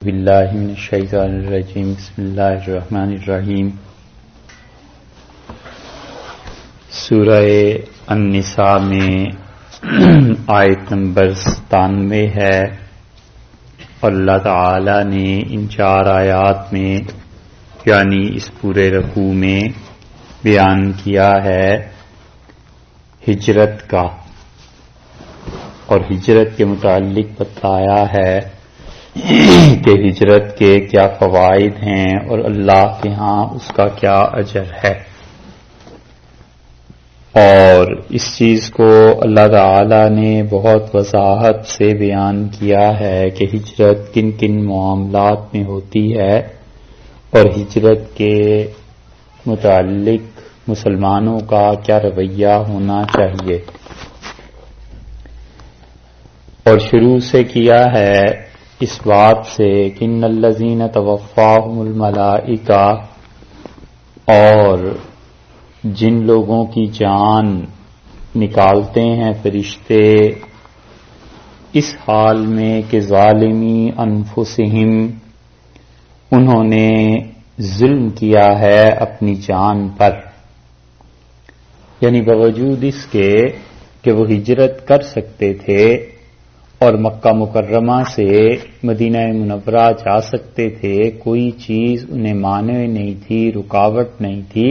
باللہ من الشیطان الرجیم بسم اللہ الرحمن الرحیم سورہ النساء میں آیت نمبر 97 ہے اور اللہ تعالی نے ان 4 آیات میں یعنی اس پورے رکوع میں بیان کیا ہے ہجرت کا اور ہجرت کے متعلق بتایا ہے کہ ہجرت کے کیا فوائد ہیں اور اللہ کے ہاں اس کا کیا اجر ہے، اور اس چیز کو اللہ تعالی نے بہت وضاحت سے بیان کیا ہے کہ ہجرت کن کن معاملات میں ہوتی ہے اور ہجرت کے متعلق مسلمانوں کا کیا رویہ ہونا چاہیے، اور شروع سے کیا ہے اس بات سے کہ ان الذین توفاہم الملائکہ، اور جن لوگوں کی جان نکالتے ہیں فرشتے اس حال میں کہ ظالمی انفسہم، انہوں نے ظلم کیا ہے اپنی جان پر، یعنی باوجود اس کے کہ وہ ہجرت کر سکتے تھے اور مکہ مکرمہ سے مدینہ منورہ جا سکتے تھے، کوئی چیز انہیں مانع نہیں تھی، رکاوٹ نہیں تھی،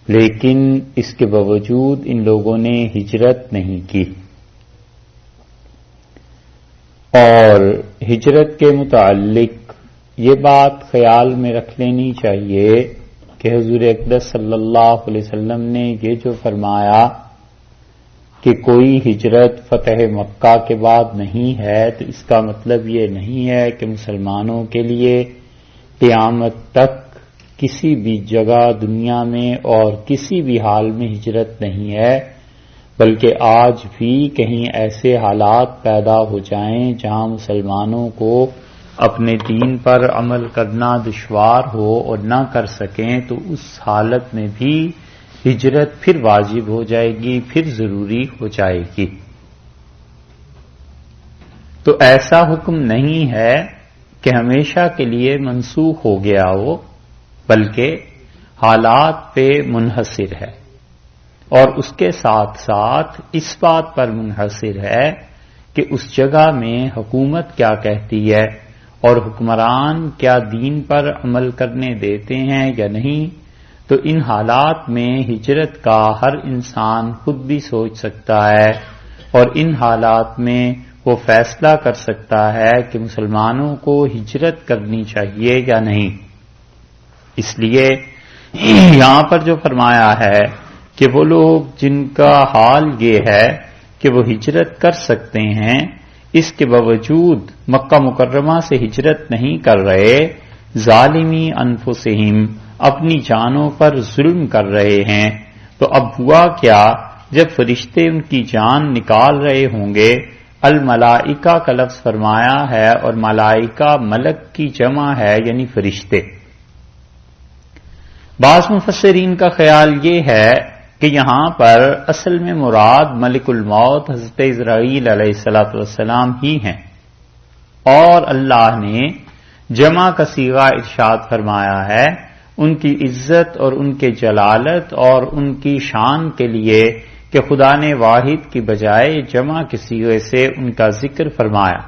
لیکن اس کے باوجود ان لوگوں نے ہجرت نہیں کی۔ اور ہجرت کے متعلق یہ بات خیال میں رکھ لینی چاہیے کہ حضور اقدس صلی اللہ علیہ وسلم نے یہ جو فرمایا کہ کوئی ہجرت فتح مکہ کے بعد نہیں ہے، تو اس کا مطلب یہ نہیں ہے کہ مسلمانوں کے لیے قیامت تک کسی بھی جگہ دنیا میں اور کسی بھی حال میں ہجرت نہیں ہے، بلکہ آج بھی کہیں ایسے حالات پیدا ہو جائیں جہاں مسلمانوں کو اپنے دین پر عمل کرنا دشوار ہو اور نہ کر سکیں، تو اس حالت میں بھی ہجرت پھر واجب ہو جائے گی، پھر ضروری ہو جائے گی۔ تو ایسا حکم نہیں ہے کہ ہمیشہ کے لیے منسوخ ہو گیا ہو، بلکہ حالات پہ منحصر ہے، اور اس کے ساتھ ساتھ اس بات پر منحصر ہے کہ اس جگہ میں حکومت کیا کہتی ہے اور حکمران کیا دین پر عمل کرنے دیتے ہیں یا نہیں۔ تو ان حالات میں ہجرت کا ہر انسان خود بھی سوچ سکتا ہے، اور ان حالات میں وہ فیصلہ کر سکتا ہے کہ مسلمانوں کو ہجرت کرنی چاہیے یا نہیں۔ اس لیے یہاں پر جو فرمایا ہے کہ وہ لوگ جن کا حال یہ ہے کہ وہ ہجرت کر سکتے ہیں، اس کے باوجود مکہ مکرمہ سے ہجرت نہیں کر رہے، ظالمی انفسہم، اپنی جانوں پر ظلم کر رہے ہیں، تو اب ہوا کیا؟ جب فرشتے ان کی جان نکال رہے ہوں گے، الملائکہ کا لفظ فرمایا ہے، اور ملائکہ ملک کی جمع ہے یعنی فرشتے۔ بعض مفسرین کا خیال یہ ہے کہ یہاں پر اصل میں مراد ملک الموت حضرت عزرائیل علیہ السلام ہی ہیں، اور اللہ نے جمع کا صیغہ ارشاد فرمایا ہے ان کی عزت اور ان کے جلالت اور ان کی شان کے لیے کہ خدا نے واحد کی بجائے جمع کے صیغے سے ان کا ذکر فرمایا۔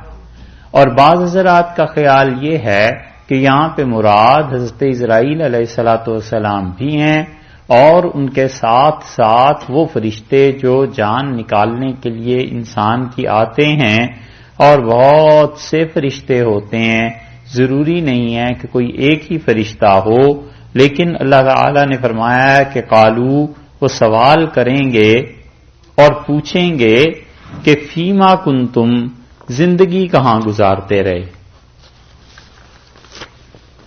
اور بعض حضرات کا خیال یہ ہے کہ یہاں پہ مراد حضرت عزرائیل علیہ السلام بھی ہیں، اور ان کے ساتھ ساتھ وہ فرشتے جو جان نکالنے کے لیے انسان کی آتے ہیں، اور بہت سے فرشتے ہوتے ہیں، ضروری نہیں ہے کہ کوئی ایک ہی فرشتہ ہو، لیکن اللہ تعالی نے فرمایا ہے کہ قالو، وہ سوال کریں گے اور پوچھیں گے کہ فیما کنتم، زندگی کہاں گزارتے رہے۔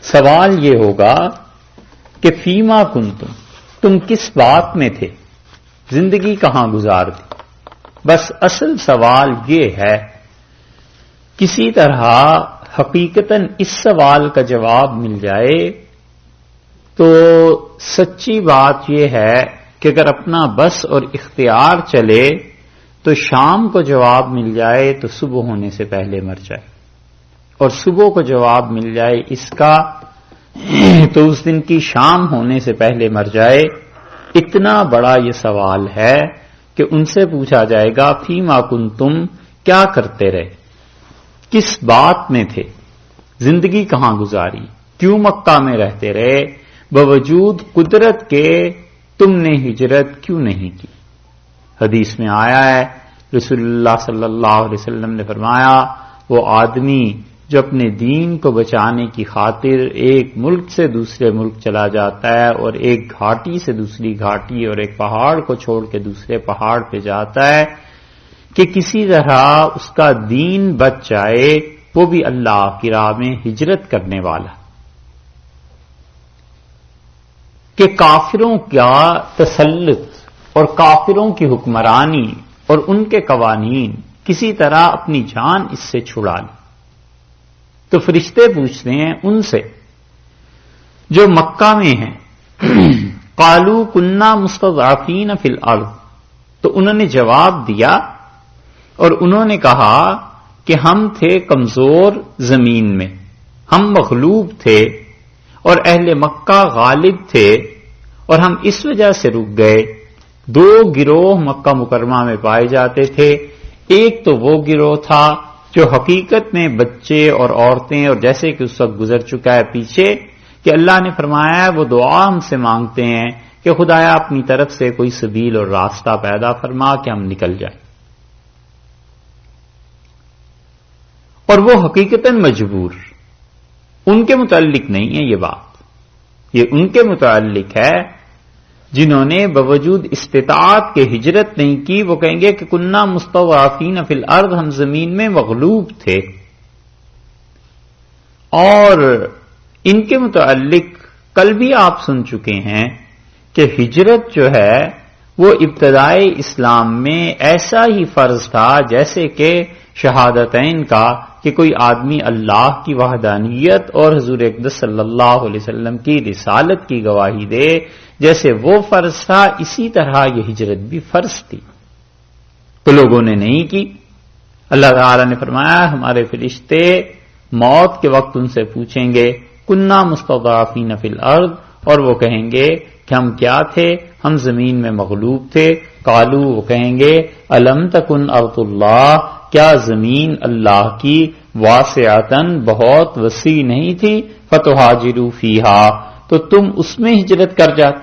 سوال یہ ہوگا کہ فیما کنتم، تم کس بات میں تھے، زندگی کہاں گزارتی۔ بس اصل سوال یہ ہے، کسی طرح حقیقتاً اس سوال کا جواب مل جائے تو سچی بات یہ ہے کہ اگر اپنا بس اور اختیار چلے تو شام کو جواب مل جائے تو صبح ہونے سے پہلے مر جائے۔ اور صبح کو جواب مل جائے اس کا تو اس دن کی شام ہونے سے پہلے مر جائے. اتنا بڑا یہ سوال ہے کہ ان سے پوچھا جائے گا فیما کنتم، کیا کرتے رہے، کس بات میں تھے، زندگی کہاں گزاری، کیوں مکہ میں رہتے رہے، باوجود قدرت کے تم نے ہجرت کیوں نہیں کی. حدیث میں آیا ہے رسول اللہ صلی اللہ علیہ وسلم نے فرمایا وہ آدمی جو اپنے دین کو بچانے کی خاطر ایک ملک سے دوسرے ملک چلا جاتا ہے اور ایک گھاٹی سے دوسری گھاٹی اور ایک پہاڑ کو چھوڑ کے دوسرے پہاڑ پہ جاتا ہے کہ کسی طرح اس کا دین بچ جائے، وہ بھی اللہ کی راہ میں ہجرت کرنے والا. کہ کافروں کا تسلط اور کافروں کی حکمرانی اور ان کے قوانین کسی طرح اپنی جان اس سے چھڑا لے. تو فرشتے پوچھتے ہیں ان سے جو مکہ میں ہیں، قالوا کنا مستضعفین فی الارض، تو انہوں نے جواب دیا اور انہوں نے کہا کہ ہم تھے کمزور زمین میں، ہم مغلوب تھے اور اہل مکہ غالب تھے اور ہم اس وجہ سے رک گئے. 2 گروہ مکہ مکرمہ میں پائے جاتے تھے. ایک تو وہ گروہ تھا جو حقیقت میں بچے اور عورتیں، اور جیسے کہ اس وقت گزر چکا ہے پیچھے کہ اللہ نے فرمایا وہ دعا ہم سے مانگتے ہیں کہ خدایا اپنی طرف سے کوئی سبیل اور راستہ پیدا فرما کہ ہم نکل جائیں. اور وہ حقیقتاً مجبور، ان کے متعلق نہیں ہے یہ بات، یہ ان کے متعلق ہے جنہوں نے باوجود استطاعت کے ہجرت نہیں کی. وہ کہیں گے کہ کنا مستضعفین فی الارض، ہم زمین میں مغلوب تھے. اور ان کے متعلق کل بھی آپ سن چکے ہیں کہ ہجرت جو ہے وہ ابتدائی اسلام میں ایسا ہی فرض تھا جیسے کہ شہادتین کا، کہ کوئی آدمی اللہ کی وحدانیت اور حضور اقدس صلی اللہ علیہ وسلم کی رسالت کی گواہی دے. جیسے وہ فرض تھا اسی طرح یہ ہجرت بھی فرض تھی، تو لوگوں نے نہیں کی. اللہ تعالی نے فرمایا ہمارے فرشتے موت کے وقت ان سے پوچھیں گے کنا مستضعفین فی الارض، اور وہ کہیں گے کہ ہم کیا تھے، ہم زمین میں مغلوب تھے. قالو، وہ کہیں گے الم تکن ارض اللہ، کیا زمین اللہ کی واسعتن، بہت وسیع نہیں تھی، فتہاجروا فیہا، تو تم اس میں ہجرت کر جاتے،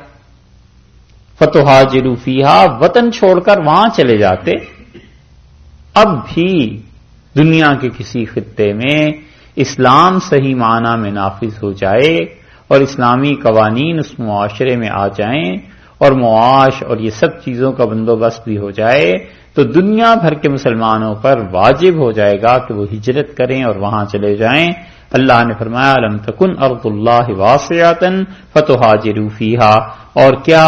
فتہاجروا فیہا، وطن چھوڑ کر وہاں چلے جاتے. اب بھی دنیا کے کسی خطے میں اسلام صحیح معنی میں نافذ ہو جائے اور اسلامی قوانین اس معاشرے میں آ جائیں اور معاش اور یہ سب چیزوں کا بندوبست بھی ہو جائے، تو دنیا بھر کے مسلمانوں پر واجب ہو جائے گا کہ وہ ہجرت کریں اور وہاں چلے جائیں. اللہ نے فرمایا لم تکن ارض اللہ واسعۃ فتہاجروا فیہا، اور کیا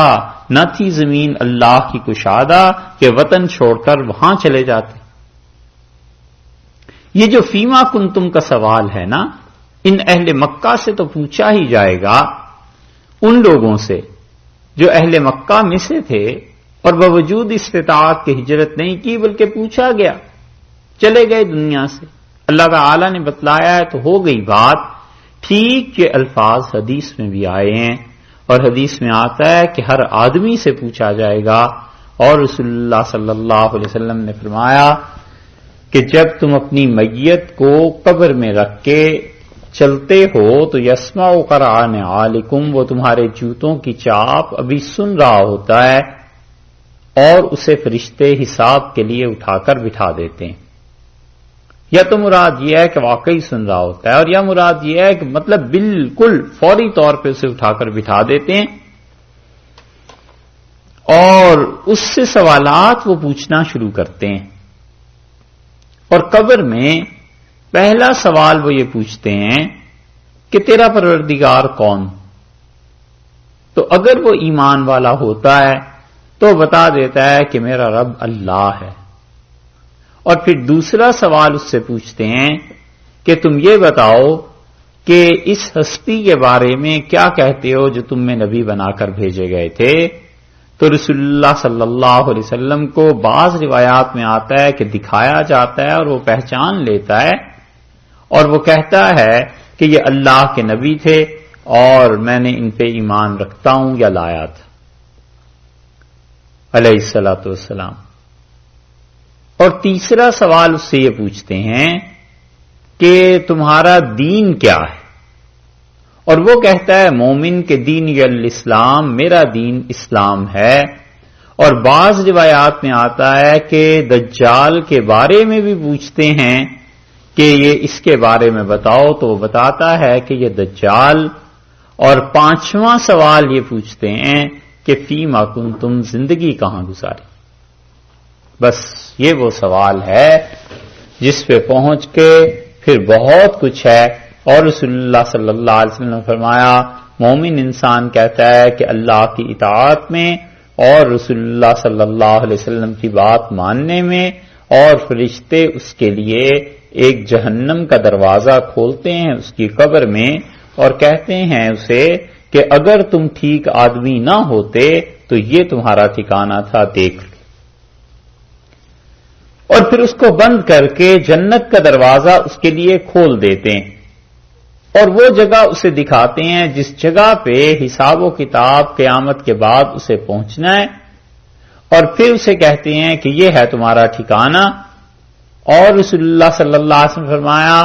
نہ تھی زمین اللہ کی کشادہ کہ وطن چھوڑ کر وہاں چلے جاتے. یہ جو فیما کنتم کا سوال ہے نا، ان اہل مکہ سے تو پوچھا ہی جائے گا، ان لوگوں سے جو اہل مکہ میں سے تھے اور باوجود استطاعت کے ہجرت نہیں کی بلکہ پوچھا گیا، چلے گئے دنیا سے. اللہ تعالی نے بتلایا ہے تو ہو گئی بات. ٹھیک یہ الفاظ حدیث میں بھی آئے ہیں، اور حدیث میں آتا ہے کہ ہر آدمی سے پوچھا جائے گا. اور رسول اللہ صلی اللہ علیہ وسلم نے فرمایا کہ جب تم اپنی میت کو قبر میں رکھ کے چلتے ہو تو یسمع قرعان عالکم، وہ تمہارے جوتوں کی چاپ ابھی سن رہا ہوتا ہے اور اسے فرشتے حساب کے لیے اٹھا کر بٹھا دیتے ہیں. یا تو مراد یہ ہے کہ واقعی سن رہا ہوتا ہے، اور یا مراد یہ ہے کہ مطلب بالکل فوری طور پہ اسے اٹھا کر بٹھا دیتے ہیں اور اس سے سوالات وہ پوچھنا شروع کرتے ہیں. اور قبر میں پہلا سوال وہ یہ پوچھتے ہیں کہ تیرا پروردگار کون؟ تو اگر وہ ایمان والا ہوتا ہے تو بتا دیتا ہے کہ میرا رب اللہ ہے. اور پھر دوسرا سوال اس سے پوچھتے ہیں کہ تم یہ بتاؤ کہ اس ہستی کے بارے میں کیا کہتے ہو جو تم میں نبی بنا کر بھیجے گئے تھے. تو رسول اللہ صلی اللہ علیہ وسلم کو بعض روایات میں آتا ہے کہ دکھایا جاتا ہے اور وہ پہچان لیتا ہے اور وہ کہتا ہے کہ یہ اللہ کے نبی تھے اور میں نے ان پہ ایمان رکھتا ہوں یا لایا تھا علیہ الصلوۃ والسلام۔ اور تیسرا سوال اس سے یہ پوچھتے ہیں کہ تمہارا دین کیا ہے؟ اور وہ کہتا ہے مومن کے دین الاسلام، میرا دین اسلام ہے۔ اور بعض روایات میں آتا ہے کہ دجال کے بارے میں بھی پوچھتے ہیں کہ یہ اس کے بارے میں بتاؤ، تو وہ بتاتا ہے کہ یہ دجال۔ اور پانچواں سوال یہ پوچھتے ہیں کہ فیما کنتم، زندگی کہاں گزاری؟ بس یہ وہ سوال ہے جس پہ پہنچ کے پھر بہت کچھ ہے۔ اور رسول اللہ صلی اللہ علیہ وسلم نے فرمایا مومن انسان کہتا ہے کہ اللہ کی اطاعت میں اور رسول اللہ صلی اللہ علیہ وسلم کی بات ماننے میں، اور فرشتے اس کے لیے ایک جہنم کا دروازہ کھولتے ہیں اس کی قبر میں اور کہتے ہیں اسے کہ اگر تم ٹھیک آدمی نہ ہوتے تو یہ تمہارا ٹھکانہ تھا، دیکھ لو۔ اور پھر اس کو بند کر کے جنت کا دروازہ اس کے لیے کھول دیتے ہیں اور وہ جگہ اسے دکھاتے ہیں جس جگہ پہ حساب و کتاب قیامت کے بعد اسے پہنچنا ہے، اور پھر اسے کہتے ہیں کہ یہ ہے تمہارا ٹھکانہ۔ اور رسول اللہ صلی اللہ علیہ وسلم نے فرمایا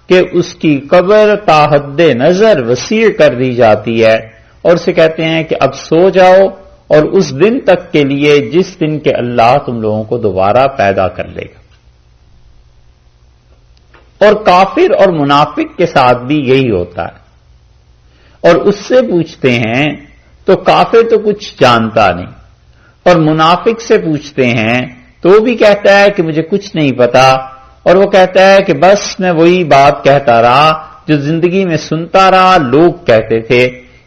کہ اس کی قبر تا حد نظر وسیع کر دی جاتی ہے اور اسے کہتے ہیں کہ اب سو جاؤ، اور اس دن تک کے لیے جس دن کے اللہ تم لوگوں کو دوبارہ پیدا کر لے گا۔ اور کافر اور منافق کے ساتھ بھی یہی ہوتا ہے۔ اور اس سے پوچھتے ہیں تو کافر تو کچھ جانتا نہیں، اور منافق سے پوچھتے ہیں تو وہ بھی کہتا ہے کہ مجھے کچھ نہیں پتا، اور وہ کہتا ہے کہ بس میں وہی بات کہتا رہا جو زندگی میں سنتا رہا، لوگ کہتے تھے۔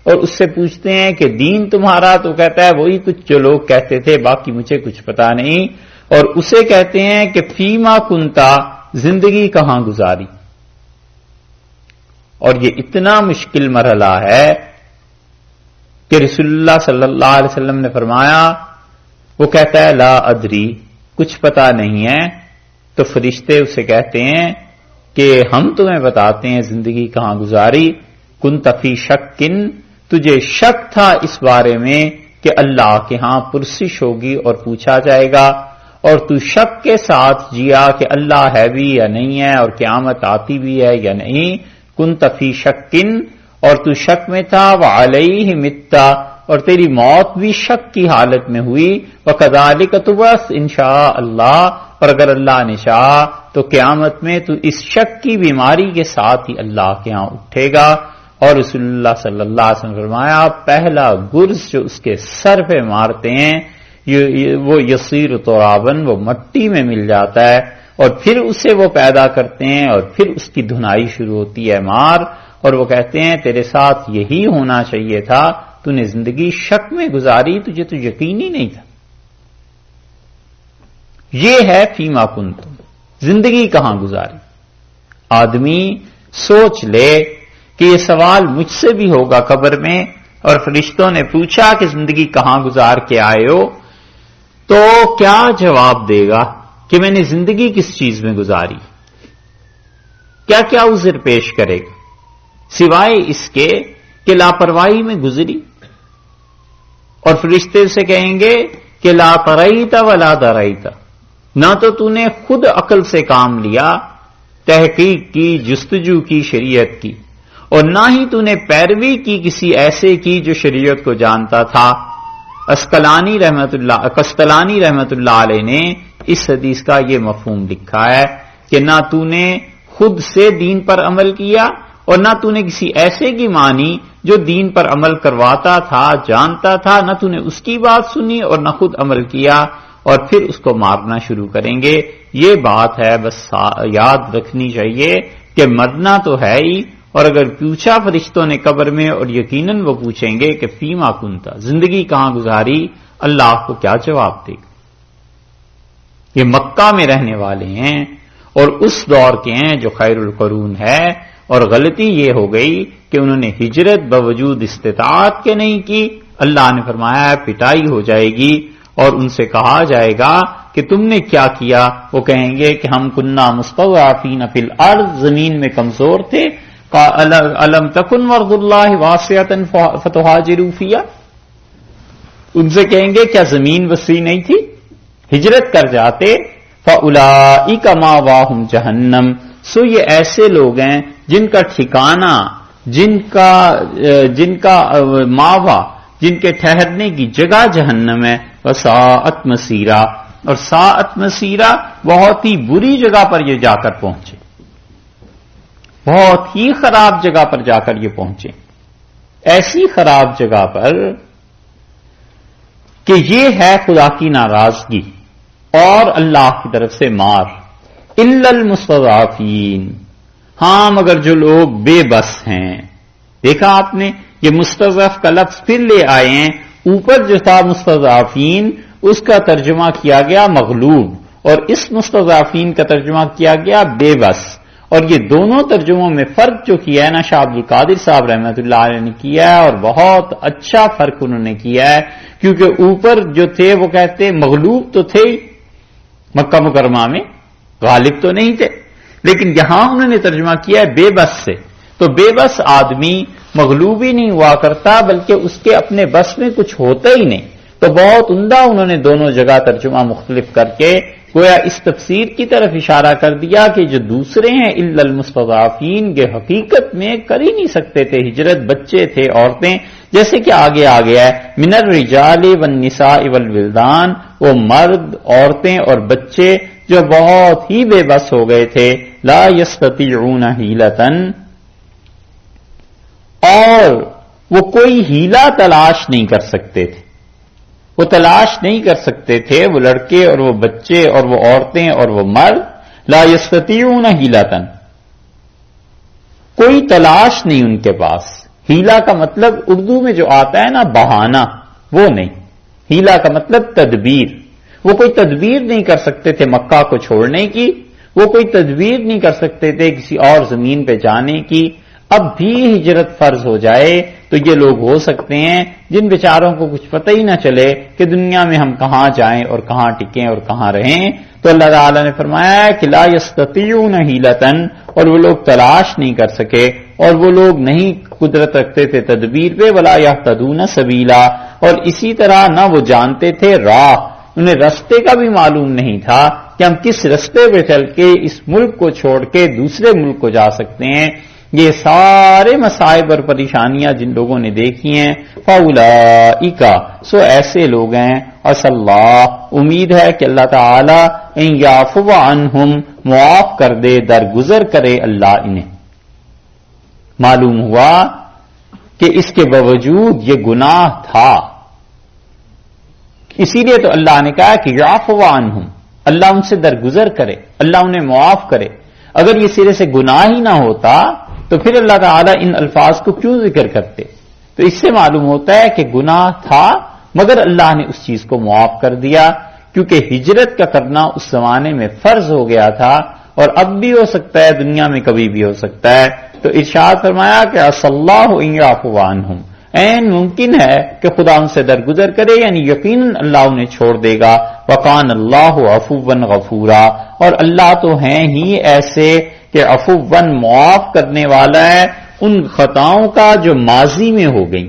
اور اس سے پوچھتے ہیں کہ دین تمہارا، تو کہتا ہے وہی کچھ جو لوگ کہتے تھے، باقی مجھے کچھ پتا نہیں۔ اور اسے کہتے ہیں کہ فیما کنتا، زندگی کہاں گزاری؟ اور یہ اتنا مشکل مرحلہ ہے کہ رسول اللہ صلی اللہ علیہ وسلم نے فرمایا، وہ کہتا ہے لا ادری، کچھ پتا نہیں ہے۔ تو فرشتے اسے کہتے ہیں کہ ہم تمہیں بتاتے ہیں زندگی کہاں گزاری۔ کنت فی شکن، تجھے شک تھا اس بارے میں کہ اللہ کے ہاں پرسش ہوگی اور پوچھا جائے گا، اور تو شک کے ساتھ جیا کہ اللہ ہے بھی یا نہیں ہے اور قیامت آتی بھی ہے یا نہیں۔ کنت فی شکن، اور تو شک میں تھا، وعلیہ متا، اور تیری موت بھی شک کی حالت میں ہوئی، وکذالک تبعث انشاء اللہ، اور اگر اللہ نے چاہا تو قیامت میں تو اس شک کی بیماری کے ساتھ ہی اللہ کے ہاں اٹھے گا۔ اور رسول اللہ صلی اللہ علیہ وسلم نے فرمایا پہلا گرز جو اس کے سر پہ مارتے ہیں وہ یصیر ترابن، وہ مٹی میں مل جاتا ہے، اور پھر اسے وہ پیدا کرتے ہیں اور پھر اس کی دھنائی شروع ہوتی ہے مار، اور وہ کہتے ہیں تیرے ساتھ یہی ہونا چاہیے تھا، تو نے زندگی شک میں گزاری، تجھے تو یقین ہی نہیں تھا۔ یہ ہے فیما کنتم، زندگی کہاں گزاری۔ آدمی سوچ لے کہ یہ سوال مجھ سے بھی ہوگا قبر میں، اور فرشتوں نے پوچھا کہ زندگی کہاں گزار کے آئے ہو، تو کیا جواب دے گا کہ میں نے زندگی کس چیز میں گزاری؟ کیا کیا عذر پیش کرے گا سوائے اس کے کہ لاپرواہی میں گزری؟ اور فرشتے سے کہیں گے کہ لا تریت ولا دريت، نہ تو نے خود عقل سے کام لیا، تحقیق کی، جستجو کی شریعت کی، اور نہ ہی نے پیروی کی کسی ایسے کی جو شریعت کو جانتا تھا۔ قسطلانی رحمت اللہ علیہ نے اس حدیث کا یہ مفہوم لکھا ہے کہ نہ نے خود سے دین پر عمل کیا، اور نہ نے کسی ایسے کی مانی جو دین پر عمل کرواتا تھا، جانتا تھا، نہ نے اس کی بات سنی اور نہ خود عمل کیا، اور پھر اس کو مارنا شروع کریں گے۔ یہ بات ہے، بس یاد رکھنی چاہیے کہ مرنا تو ہے ہی، اور اگر پوچھا فرشتوں نے قبر میں، اور یقیناً وہ پوچھیں گے کہ فیما کنتا، زندگی کہاں گزاری، اللہ کو کیا جواب دے گا؟ یہ مکہ میں رہنے والے ہیں اور اس دور کے ہیں جو خیر القرون ہے، اور غلطی یہ ہو گئی کہ انہوں نے ہجرت باوجود استطاعت کے نہیں کی۔ اللہ نے فرمایا پٹائی ہو جائے گی، اور ان سے کہا جائے گا کہ تم نے کیا کیا، وہ کہیں گے کہ ہم کننا مستضعفین فی الارض، زمین میں کمزور تھے. الم تکن ارض اللہ واسعۃ فتہاجروا فیہا، ان سے کہیں گے کیا زمین وسیع نہیں تھی، ہجرت کر جاتے. فاولئک ماواہم جہنم، سو یہ ایسے لوگ ہیں جن کا ٹھکانہ، جن کا ماوا، جن کے ٹھہرنے کی جگہ جہنم ہے. وساءت مصیرا، اور ساءت مصیرا، بہت ہی بری جگہ پر یہ جا کر پہنچے، بہت ہی خراب جگہ پر جا کر یہ پہنچے، ایسی خراب جگہ پر کہ یہ ہے خدا کی ناراضگی اور اللہ کی طرف سے مار. الا المستضعفین، ہاں مگر جو لوگ بے بس ہیں. دیکھا آپ نے، یہ مستضعف کا لفظ پھر لے آئے ہیں. اوپر جو تھا مستضعفین، اس کا ترجمہ کیا گیا مغلوب، اور اس مستضعفین کا ترجمہ کیا گیا بے بس. اور یہ دونوں ترجموں میں فرق جو کیا ہے نا شاہ عبد القادر صاحب رحمۃ اللہ علیہ نے کیا ہے، اور بہت اچھا فرق انہوں نے کیا ہے. کیونکہ اوپر جو تھے وہ کہتے مغلوب تو تھے مکہ مکرمہ میں، غالب تو نہیں تھے، لیکن یہاں انہوں نے ترجمہ کیا ہے بے بس سے. تو بے بس آدمی مغلوب ہی نہیں ہوا کرتا، بلکہ اس کے اپنے بس میں کچھ ہوتا ہی نہیں. تو بہت عمدہ انہوں نے دونوں جگہ ترجمہ مختلف کر کے گویا اس تفسیر کی طرف اشارہ کر دیا کہ جو دوسرے ہیں الا المستضعفین، یہ حقیقت میں کر ہی نہیں سکتے تھے ہجرت، بچے تھے، عورتیں، جیسے کہ آگے آ گیا ہے من الرجال والنساء والولدان، وہ مرد، عورتیں اور بچے جو بہت ہی بے بس ہو گئے تھے. لا یستطیعون حیلۃ، اور وہ کوئی ہیلا تلاش نہیں کر سکتے تھے، وہ تلاش نہیں کر سکتے تھے، وہ لڑکے اور وہ بچے اور وہ عورتیں اور وہ مرد. لا یستطیعون حیلۃ، کوئی تلاش نہیں ان کے پاس. ہیلا کا مطلب اردو میں جو آتا ہے نا بہانہ، وہ نہیں. ہیلا کا مطلب تدبیر. وہ کوئی تدبیر نہیں کر سکتے تھے مکہ کو چھوڑنے کی، وہ کوئی تدبیر نہیں کر سکتے تھے کسی اور زمین پہ جانے کی. اب بھی ہجرت فرض ہو جائے تو یہ لوگ ہو سکتے ہیں جن بیچاروں کو کچھ پتہ ہی نہ چلے کہ دنیا میں ہم کہاں جائیں اور کہاں ٹکیں اور کہاں رہیں. تو اللہ تعالیٰ نے فرمایا کہ لا یستطیعون حیلۃ، اور وہ لوگ تلاش نہیں کر سکے، اور وہ لوگ نہیں قدرت رکھتے تھے تدبیر پہ. ولا یہتدون سبیلا، اور اسی طرح نہ وہ جانتے تھے راہ، انہیں رستے کا بھی معلوم نہیں تھا کہ ہم کس رستے پہ چل کے اس ملک کو چھوڑ کے دوسرے ملک کو جا سکتے ہیں. یہ سارے مصائب اور پریشانیاں جن لوگوں نے دیکھی ہیں، فاولئک، سو ایسے لوگ ہیں. عسى اللہ، امید ہے کہ اللہ تعالی ان یعفو عنہم، معاف کر دے، درگزر کرے اللہ انہیں. معلوم ہوا کہ اس کے باوجود یہ گناہ تھا، اسی لیے تو اللہ نے کہا کہ یعفو عنہم، اللہ ان سے درگزر کرے، اللہ انہیں معاف کرے. اگر یہ سرے سے گناہ ہی نہ ہوتا تو پھر اللہ تعالیٰ ان الفاظ کو کیوں ذکر کرتے؟ تو اس سے معلوم ہوتا ہے کہ گناہ تھا مگر اللہ نے اس چیز کو معاف کر دیا، کیونکہ ہجرت کا کرنا اس زمانے میں فرض ہو گیا تھا، اور اب بھی ہو سکتا ہے، دنیا میں کبھی بھی ہو سکتا ہے. تو ارشاد فرمایا کہ عسى اللہ ان یعفو عنہم، این ممکن ہے کہ خدا ان سے درگزر کرے، یعنی یقیناً اللہ انہیں چھوڑ دے گا. وکان اللہ عفوا غفورا، اور اللہ تو ہیں ہی ایسے کہ عفوا معاف کرنے والا ہے ان خطاؤں کا جو ماضی میں ہو گئیں.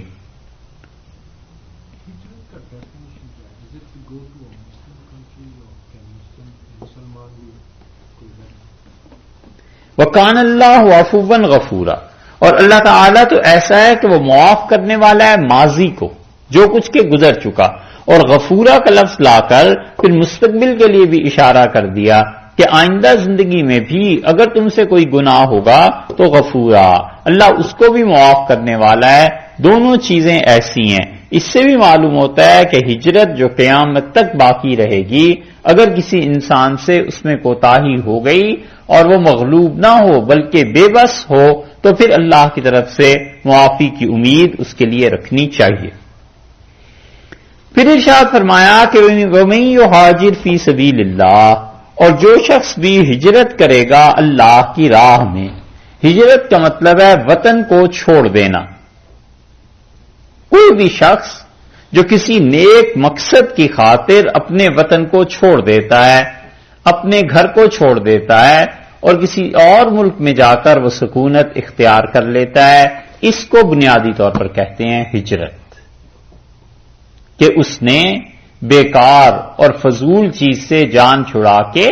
وکان اللہ عفوا غفورا، اور اللہ تعالیٰ تو ایسا ہے کہ وہ معاف کرنے والا ہے ماضی کو، جو کچھ کے گزر چکا. اور غفورا کا لفظ لا کر پھر مستقبل کے لیے بھی اشارہ کر دیا کہ آئندہ زندگی میں بھی اگر تم سے کوئی گناہ ہوگا تو غفورا، اللہ اس کو بھی معاف کرنے والا ہے. دونوں چیزیں ایسی ہیں. اس سے بھی معلوم ہوتا ہے کہ ہجرت جو قیامت تک باقی رہے گی، اگر کسی انسان سے اس میں کوتاہی ہو گئی اور وہ مغلوب نہ ہو بلکہ بے بس ہو، تو پھر اللہ کی طرف سے معافی کی امید اس کے لیے رکھنی چاہیے. پھر ارشاد فرمایا کہ وَمَن يُهَاجِرْ فِي سَبِيلِ اللَّهِ، اور جو شخص بھی ہجرت کرے گا اللہ کی راہ میں. ہجرت کا مطلب ہے وطن کو چھوڑ دینا. کوئی بھی شخص جو کسی نیک مقصد کی خاطر اپنے وطن کو چھوڑ دیتا ہے، اپنے گھر کو چھوڑ دیتا ہے اور کسی اور ملک میں جا کر وہ سکونت اختیار کر لیتا ہے، اس کو بنیادی طور پر کہتے ہیں ہجرت، کہ اس نے بیکار اور فضول چیز سے جان چھڑا کے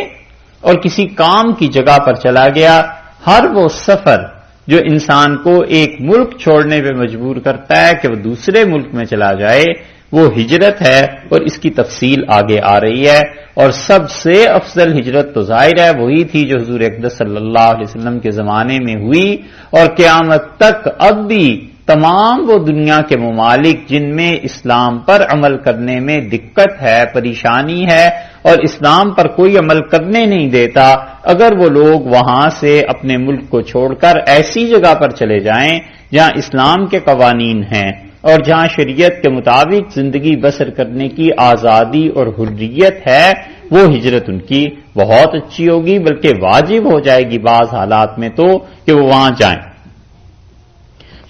اور کسی کام کی جگہ پر چلا گیا۔ ہر وہ سفر جو انسان کو ایک ملک چھوڑنے پہ مجبور کرتا ہے کہ وہ دوسرے ملک میں چلا جائے، وہ ہجرت ہے، اور اس کی تفصیل آگے آ رہی ہے۔ اور سب سے افضل ہجرت تو ظاہر ہے وہی تھی جو حضور اقدس صلی اللہ علیہ وسلم کے زمانے میں ہوئی، اور قیامت تک اب بھی تمام وہ دنیا کے ممالک جن میں اسلام پر عمل کرنے میں دقت ہے، پریشانی ہے، اور اسلام پر کوئی عمل کرنے نہیں دیتا، اگر وہ لوگ وہاں سے اپنے ملک کو چھوڑ کر ایسی جگہ پر چلے جائیں جہاں اسلام کے قوانین ہیں اور جہاں شریعت کے مطابق زندگی بسر کرنے کی آزادی اور حریت ہے، وہ ہجرت ان کی بہت اچھی ہوگی، بلکہ واجب ہو جائے گی بعض حالات میں تو کہ وہ وہاں جائیں۔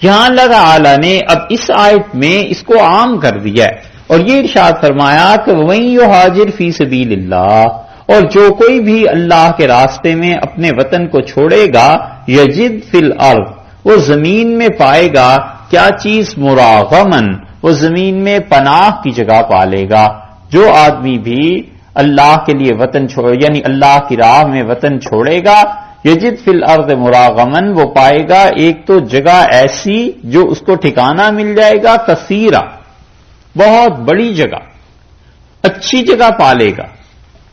یہاں اللہ تعالی نے اب اس آیت میں اس کو عام کر دیا ہے اور یہ ارشاد فرمایا کہ وَمَن يُهَاجِرْ فِي سَبِيلِ اللَّهِ، اور جو کوئی بھی اللہ کے راستے میں اپنے وطن کو چھوڑے گا، یجد فی الارض، وہ زمین میں پائے گا کیا چیز؟ مراغمن، وہ زمین میں پناہ کی جگہ پالے گا۔ جو آدمی بھی اللہ کے لیے وطن یعنی اللہ کی راہ میں وطن چھوڑے گا، یجد فی الارض مراغمن، وہ پائے گا ایک تو جگہ ایسی جو اس کو ٹھکانہ مل جائے گا، کثیرہ، بہت بڑی جگہ، اچھی جگہ پالے گا،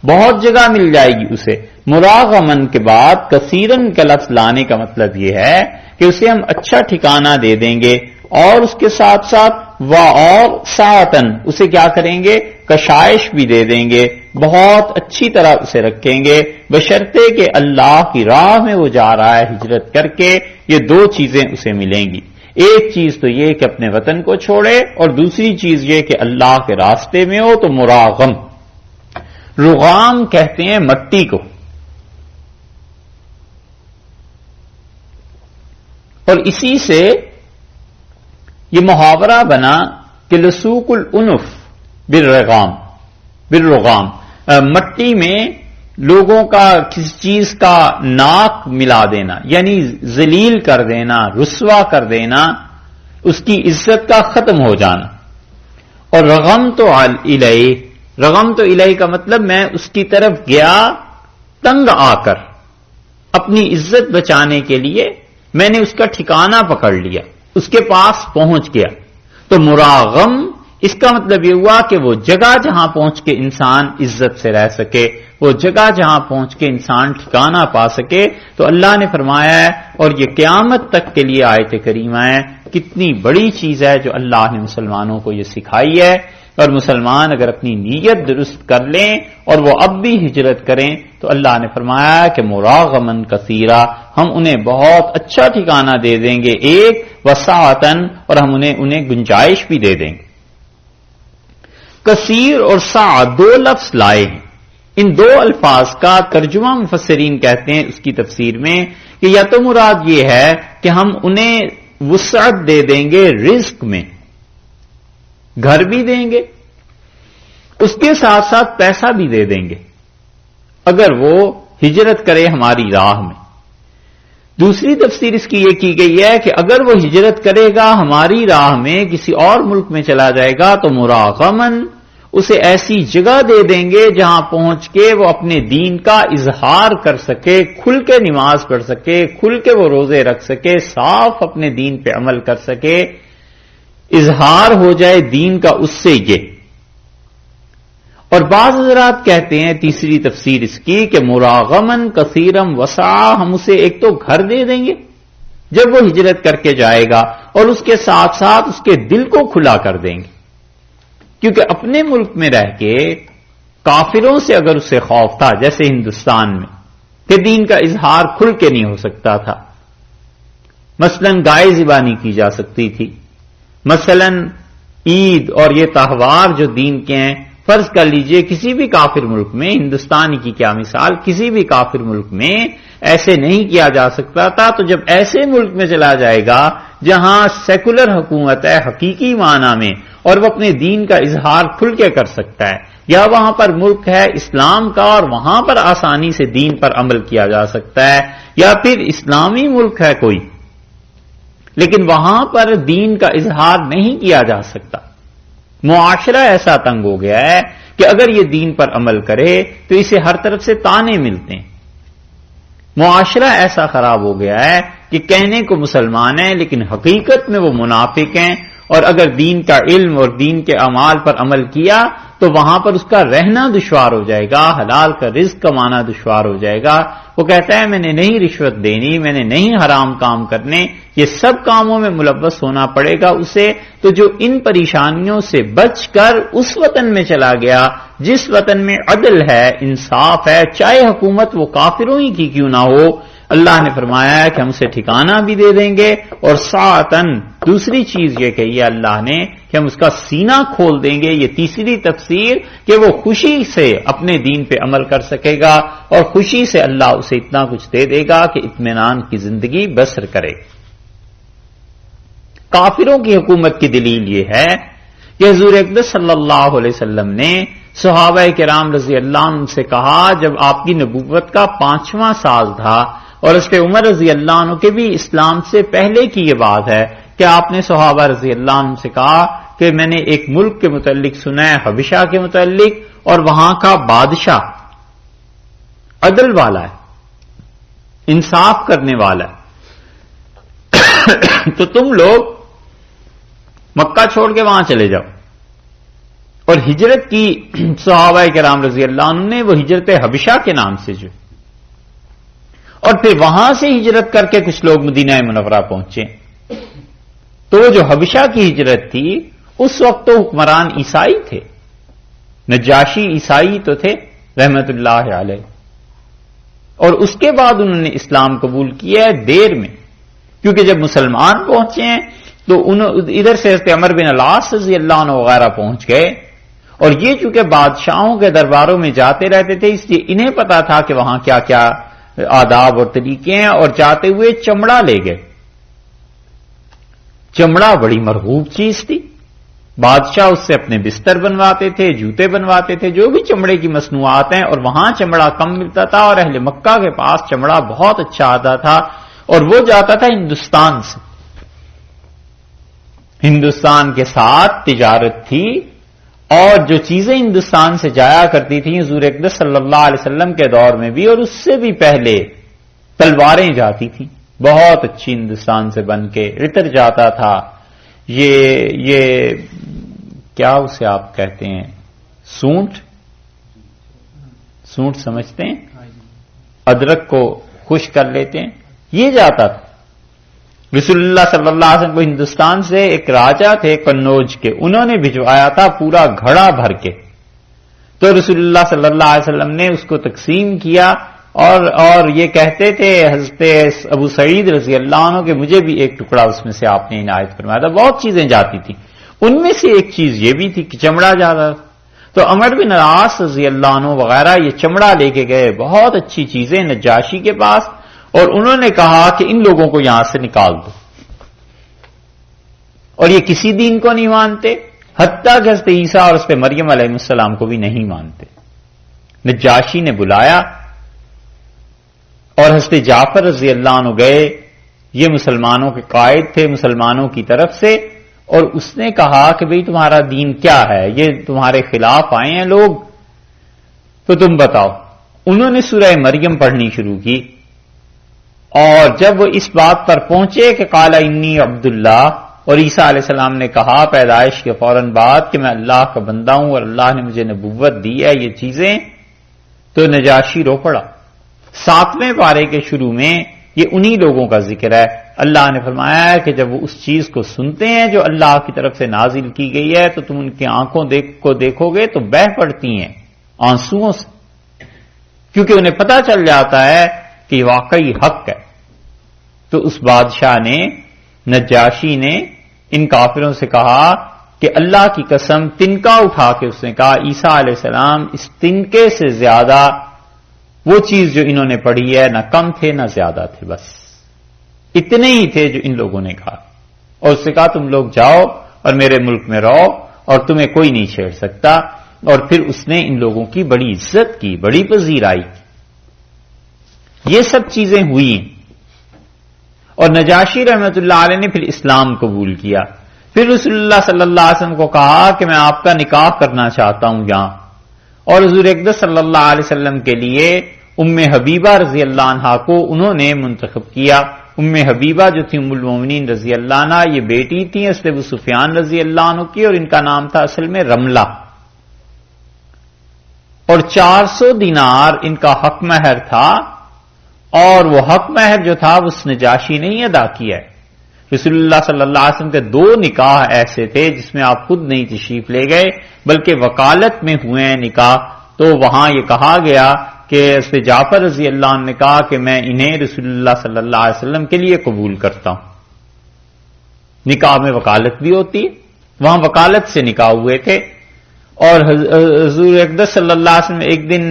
بہت جگہ مل جائے گی اسے۔ مراغمن کے بعد کثیرن کا لفظ لانے کا مطلب یہ ہے کہ اسے ہم اچھا ٹھکانہ دے دیں گے، اور اس کے ساتھ ساتھ اور ساتن، اسے کیا کریں گے؟ کشائش بھی دے دیں گے، بہت اچھی طرح اسے رکھیں گے، بشرطے کہ اللہ کی راہ میں وہ جا رہا ہے ہجرت کر کے۔ یہ دو چیزیں اسے ملیں گی، ایک چیز تو یہ کہ اپنے وطن کو چھوڑے، اور دوسری چیز یہ کہ اللہ کے راستے میں ہو تو مراغم۔ رغام کہتے ہیں مٹی کو، اور اسی سے یہ محاورہ بنا کہ لسوق الانف بالرغام، مٹی میں لوگوں کا کسی چیز کا ناک ملا دینا، یعنی ذلیل کر دینا، رسوا کر دینا، اس کی عزت کا ختم ہو جانا۔ اور رغم تو الیہ کا مطلب میں اس کی طرف گیا تنگ آ کر، اپنی عزت بچانے کے لیے میں نے اس کا ٹھکانہ پکڑ لیا، اس کے پاس پہنچ گیا۔ تو مراغم اس کا مطلب یہ ہوا کہ وہ جگہ جہاں پہنچ کے انسان عزت سے رہ سکے، وہ جگہ جہاں پہنچ کے انسان ٹھکانہ پا سکے۔ تو اللہ نے فرمایا ہے، اور یہ قیامت تک کے لیے آیت کریمہ ہے، کتنی بڑی چیز ہے جو اللہ نے مسلمانوں کو یہ سکھائی ہے۔ اور مسلمان اگر اپنی نیت درست کر لیں اور وہ اب بھی ہجرت کریں تو اللہ نے فرمایا کہ مراغمن کثیرہ، ہم انہیں بہت اچھا ٹھکانہ دے دیں گے، ایک وسعتن، اور ہم انہیں گنجائش بھی دے دیں گے۔ کثیر اور سع دو لفظ لائے ہیں، ان دو الفاظ کا ترجمہ مفسرین کہتے ہیں اس کی تفسیر میں کہ یا تو مراد یہ ہے کہ ہم انہیں وسعت دے دیں گے رزق میں، گھر بھی دیں گے، اس کے ساتھ ساتھ پیسہ بھی دے دیں گے اگر وہ ہجرت کرے ہماری راہ میں۔ دوسری تفسیر اس کی یہ کی گئی ہے کہ اگر وہ ہجرت کرے گا ہماری راہ میں، کسی اور ملک میں چلا جائے گا تو مراغمن، اسے ایسی جگہ دے دیں گے جہاں پہنچ کے وہ اپنے دین کا اظہار کر سکے، کھل کے نماز پڑھ سکے، کھل کے وہ روزے رکھ سکے، صاف اپنے دین پہ عمل کر سکے، اظہار ہو جائے دین کا اس سے یہ۔ اور بعض حضرات کہتے ہیں تیسری تفسیر اس کی کہ مراغمن کثیرم وسع، ہم اسے ایک تو گھر دے دیں گے جب وہ ہجرت کر کے جائے گا، اور اس کے ساتھ ساتھ اس کے دل کو کھلا کر دیں گے، کیونکہ اپنے ملک میں رہ کے کافروں سے اگر اسے خوف تھا جیسے ہندوستان میں کہ دین کا اظہار کھل کے نہیں ہو سکتا تھا، مثلا گائے ذبح نہیں کی جا سکتی تھی، مثلا عید اور یہ تہوار جو دین کے ہیں، فرض کر لیجئے کسی بھی کافر ملک میں، ہندوستان کی کیا مثال، کسی بھی کافر ملک میں ایسے نہیں کیا جا سکتا تھا، تو جب ایسے ملک میں چلا جائے گا جہاں سیکولر حکومت ہے حقیقی معنی میں، اور وہ اپنے دین کا اظہار کھل کے کر سکتا ہے، یا وہاں پر ملک ہے اسلام کا اور وہاں پر آسانی سے دین پر عمل کیا جا سکتا ہے، یا پھر اسلامی ملک ہے کوئی لیکن وہاں پر دین کا اظہار نہیں کیا جا سکتا، معاشرہ ایسا تنگ ہو گیا ہے کہ اگر یہ دین پر عمل کرے تو اسے ہر طرف سے طعنے ملتے ہیں، معاشرہ ایسا خراب ہو گیا ہے کہ کہنے کو مسلمان ہیں لیکن حقیقت میں وہ منافق ہیں، اور اگر دین کا علم اور دین کے اعمال پر عمل کیا تو وہاں پر اس کا رہنا دشوار ہو جائے گا، حلال کا رزق کمانا دشوار ہو جائے گا۔ وہ کہتا ہے میں نے نہیں رشوت دینی، میں نے نہیں حرام کام کرنے، یہ سب کاموں میں ملوث ہونا پڑے گا اسے، تو جو ان پریشانیوں سے بچ کر اس وطن میں چلا گیا جس وطن میں عدل ہے، انصاف ہے، چاہے حکومت وہ کافروں ہی کی کیوں نہ ہو، اللہ نے فرمایا ہے کہ ہم اسے ٹھکانہ بھی دے دیں گے، اور ساعتن دوسری چیز یہ کہی ہے اللہ نے کہ ہم اس کا سینہ کھول دیں گے۔ یہ تیسری تفسیر کہ وہ خوشی سے اپنے دین پہ عمل کر سکے گا اور خوشی سے اللہ اسے اتنا کچھ دے دے گا کہ اطمینان کی زندگی بسر کرے۔ کافروں کی حکومت کی دلیل یہ ہے کہ حضور اقدس صلی اللہ علیہ وسلم نے صحابہ کرام رضی اللہ عنہ سے کہا جب آپ کی نبوت کا 5واں سال تھا، اور اس پہ عمر رضی اللہ عنہ کے بھی اسلام سے پہلے کی یہ بات ہے کہ آپ نے صحابہ رضی اللہ عنہ سے کہا کہ میں نے ایک ملک کے متعلق سنا ہے، حبشہ کے متعلق، اور وہاں کا بادشاہ عدل والا ہے، انصاف کرنے والا ہے، تو تم لوگ مکہ چھوڑ کے وہاں چلے جاؤ۔ اور ہجرت کی صحابہ کرام رضی اللہ عنہ نے وہ ہجرت حبشہ کے نام سے جو، اور پھر وہاں سے ہجرت کر کے کچھ لوگ مدینہ منورہ پہنچے۔ تو جو حبشہ کی ہجرت تھی اس وقت تو حکمران عیسائی تھے، نجاشی عیسائی تو تھے رحمت اللہ علیہ، اور اس کے بعد انہوں نے اسلام قبول کیا ہے دیر میں، کیونکہ جب مسلمان پہنچے ہیں تو ادھر سے حضرت عمر بن العاص رضی اللہ عنہ وغیرہ پہنچ گئے، اور یہ چونکہ بادشاہوں کے درباروں میں جاتے رہتے تھے اس لیے انہیں پتا تھا کہ وہاں کیا کیا آداب اور طریقے ہیں، اور جاتے ہوئے چمڑا لے گئے۔ چمڑا بڑی مرغوب چیز تھی، بادشاہ اس سے اپنے بستر بنواتے تھے، جوتے بنواتے تھے، جو بھی چمڑے کی مصنوعات ہیں، اور وہاں چمڑا کم ملتا تھا، اور اہل مکہ کے پاس چمڑا بہت اچھا آتا تھا، اور وہ جاتا تھا ہندوستان سے، ہندوستان کے ساتھ تجارت تھی، اور جو چیزیں ہندوستان سے جایا کرتی تھیں حضور اقدس صلی اللہ علیہ وسلم کے دور میں بھی اور اس سے بھی پہلے تلواریں جاتی تھیں بہت اچھی ہندوستان سے بن کے، عطر جاتا تھا، یہ کیا اسے آپ کہتے ہیں، سونٹ سمجھتے ہیں، ادرک کو خشک کر لیتے ہیں، یہ جاتا تھا۔ رسول اللہ صلی اللہ علیہ وسلم کو ہندوستان سے ایک راجا تھے قنوج کے، انہوں نے بھجوایا تھا پورا گھڑا بھر کے، تو رسول اللہ صلی اللہ علیہ وسلم نے اس کو تقسیم کیا، اور یہ کہتے تھے حضرت ابو سعید رضی اللہ عنہ کہ مجھے بھی ایک ٹکڑا اس میں سے آپ نے عنایت فرمایا تھا۔ بہت چیزیں جاتی تھیں، ان میں سے ایک چیز یہ بھی تھی کہ چمڑا جاتا تھا، تو عمر بن العاص رضی اللہ عنہ وغیرہ یہ چمڑا لے کے گئے، بہت اچھی چیزیں نجاشی کے پاس، اور انہوں نے کہا کہ ان لوگوں کو یہاں سے نکال دو، اور یہ کسی دین کو نہیں مانتے، حتیٰ کہ حضرت عیسیٰ اور اس پہ مریم علیہ السلام کو بھی نہیں مانتے۔ نجاشی نے بلایا اور حضرت جعفر رضی اللہ عنہ گئے، یہ مسلمانوں کے قائد تھے مسلمانوں کی طرف سے، اور اس نے کہا کہ بھئی تمہارا دین کیا ہے، یہ تمہارے خلاف آئے ہیں لوگ، تو تم بتاؤ۔ انہوں نے سورہ مریم پڑھنی شروع کی، اور جب وہ اس بات پر پہنچے کہ قال انی عبداللہ، اور عیسیٰ علیہ السلام نے کہا پیدائش کے فوراً بعد کہ میں اللہ کا بندہ ہوں اور اللہ نے مجھے نبوت دی ہے، یہ چیزیں، تو نجاشی رو پڑا۔ 7ویں پارے کے شروع میں یہ انہی لوگوں کا ذکر ہے۔ اللہ نے فرمایا ہے کہ جب وہ اس چیز کو سنتے ہیں جو اللہ کی طرف سے نازل کی گئی ہے تو تم ان کی آنکھوں کو دیکھو گے تو بہہ پڑتی ہیں آنسوؤں سے، کیونکہ انہیں پتہ چل جاتا ہے کہ واقعی حق ہے۔ تو اس بادشاہ نے، نجاشی نے ان کافروں سے کہا کہ اللہ کی قسم، تنکا اٹھا کے اس نے کہا عیسیٰ علیہ السلام اس تنکے سے زیادہ وہ چیز جو انہوں نے پڑھی ہے نہ کم تھے نہ زیادہ تھے، بس اتنے ہی تھے جو ان لوگوں نے کہا، اور اس سے کہا تم لوگ جاؤ اور میرے ملک میں رہو اور تمہیں کوئی نہیں چھیڑ سکتا. اور پھر اس نے ان لوگوں کی بڑی عزت کی، بڑی پذیرائی کی. یہ سب چیزیں ہوئی اور نجاشی رحمت اللہ علیہ نے پھر اسلام قبول کیا. پھر رسول اللہ صلی اللہ علیہ وسلم کو کہا کہ میں آپ کا نکاح کرنا چاہتا ہوں یہاں، اور حضور اقدس صلی اللہ علیہ وسلم کے لیے ام حبیبہ رضی اللہ عنہا کو انہوں نے منتخب کیا. ام حبیبہ جو تھی ام المومنین رضی اللہ عنہا، یہ بیٹی تھی اصل ابو سفیان رضی اللہ عنہ کی، اور ان کا نام تھا اصل میں رملہ. اور 400 دینار ان کا حق مہر تھا، اور وہ حق مہر جو تھا اس نجاشی نے ہی ادا کیا ہے. رسول اللہ صلی اللہ علیہ وسلم کے 2 نکاح ایسے تھے جس میں آپ خود نہیں تشریف لے گئے بلکہ وکالت میں ہوئے ہیں نکاح. تو وہاں یہ کہا گیا کہ حضرت جعفر رضی اللہ عنہ نے کہا کہ میں انہیں رسول اللہ صلی اللہ علیہ وسلم کے لیے قبول کرتا ہوں. نکاح میں وکالت بھی ہوتی ہے، وہاں وکالت سے نکاح ہوئے تھے. اور حضور اقدس صلی اللہ علیہ وسلم ایک دن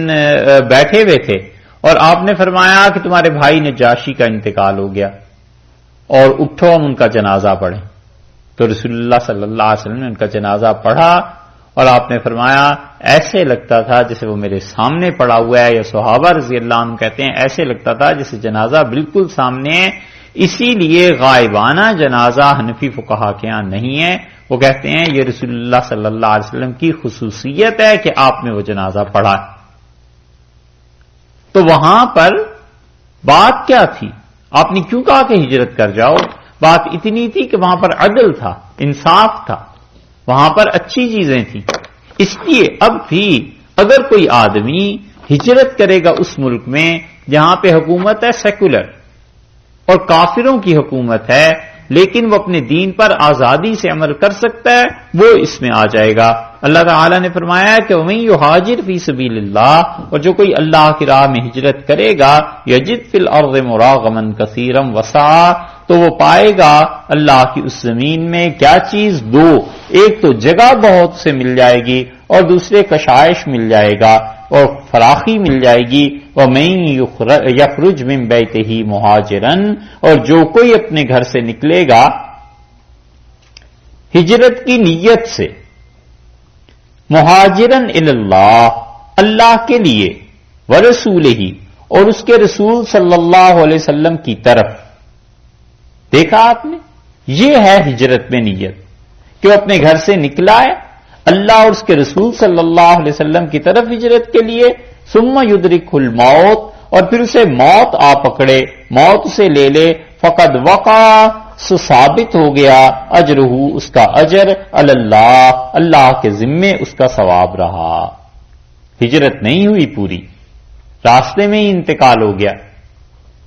بیٹھے ہوئے تھے اور آپ نے فرمایا کہ تمہارے بھائی نجاشی کا انتقال ہو گیا اور اٹھو ہم ان کا جنازہ پڑھیں. تو رسول اللہ صلی اللہ علیہ وسلم نے ان کا جنازہ پڑھا اور آپ نے فرمایا ایسے لگتا تھا جیسے وہ میرے سامنے پڑا ہوا ہے، یا صحابہ رضی اللہ عنہ کہتے ہیں ایسے لگتا تھا جیسے جنازہ بالکل سامنے ہے. اسی لیے غائبانہ جنازہ حنفی فقہا کے یہاں نہیں ہے. وہ کہتے ہیں یہ رسول اللہ صلی اللہ علیہ وسلم کی خصوصیت ہے کہ آپ نے وہ جنازہ پڑھا. تو وہاں پر بات کیا تھی؟ آپ نے کیوں کہا کہ ہجرت کر جاؤ؟ بات اتنی تھی کہ وہاں پر عدل تھا، انصاف تھا، وہاں پر اچھی چیزیں تھیں. اس لیے اب بھی اگر کوئی آدمی ہجرت کرے گا اس ملک میں جہاں پہ حکومت ہے سیکولر اور کافروں کی حکومت ہے، لیکن وہ اپنے دین پر آزادی سے عمل کر سکتا ہے، وہ اس میں آ جائے گا. اللہ تعالی نے فرمایا کہ وَمَن يُهَاجِرْ فِي سَبِيلِ اللَّهِ، اور جو کوئی اللہ کی راہ میں ہجرت کرے گا يَجِدْ فِي الْأَرْضِ مُرَاغَمًا كَثِيرًا وَسَعًا، تو وہ پائے گا اللہ کی اس زمین میں کیا چیز؟ 2، ایک تو جگہ بہت سے مل جائے گی اور دوسرے کشائش مل جائے گا اور فراخی مل جائے گی. وَمَن يَخْرُجْ مِن بَيْتِهِ مُهَاجِرًا، اور جو کوئی اپنے گھر سے نکلے گا ہجرت کی نیت سے، مہاجرن الی اللہ، اللہ کے لیے، ورسولہ، اور اس کے رسول صلی اللہ علیہ وسلم کی طرف. دیکھا آپ نے، یہ ہے ہجرت میں نیت کہ وہ اپنے گھر سے نکلا ہے اللہ اور اس کے رسول صلی اللہ علیہ وسلم کی طرف ہجرت کے لیے. ثم یدرکہ الموت، اور پھر اسے موت آ پکڑے، موت اسے لے لے. فقد وقع، سو ثابت ہو گیا، اجرہ، اس کا اجر، علی اللہ، اللہ کے ذمے اس کا ثواب رہا. ہجرت نہیں ہوئی پوری، راستے میں ہی انتقال ہو گیا،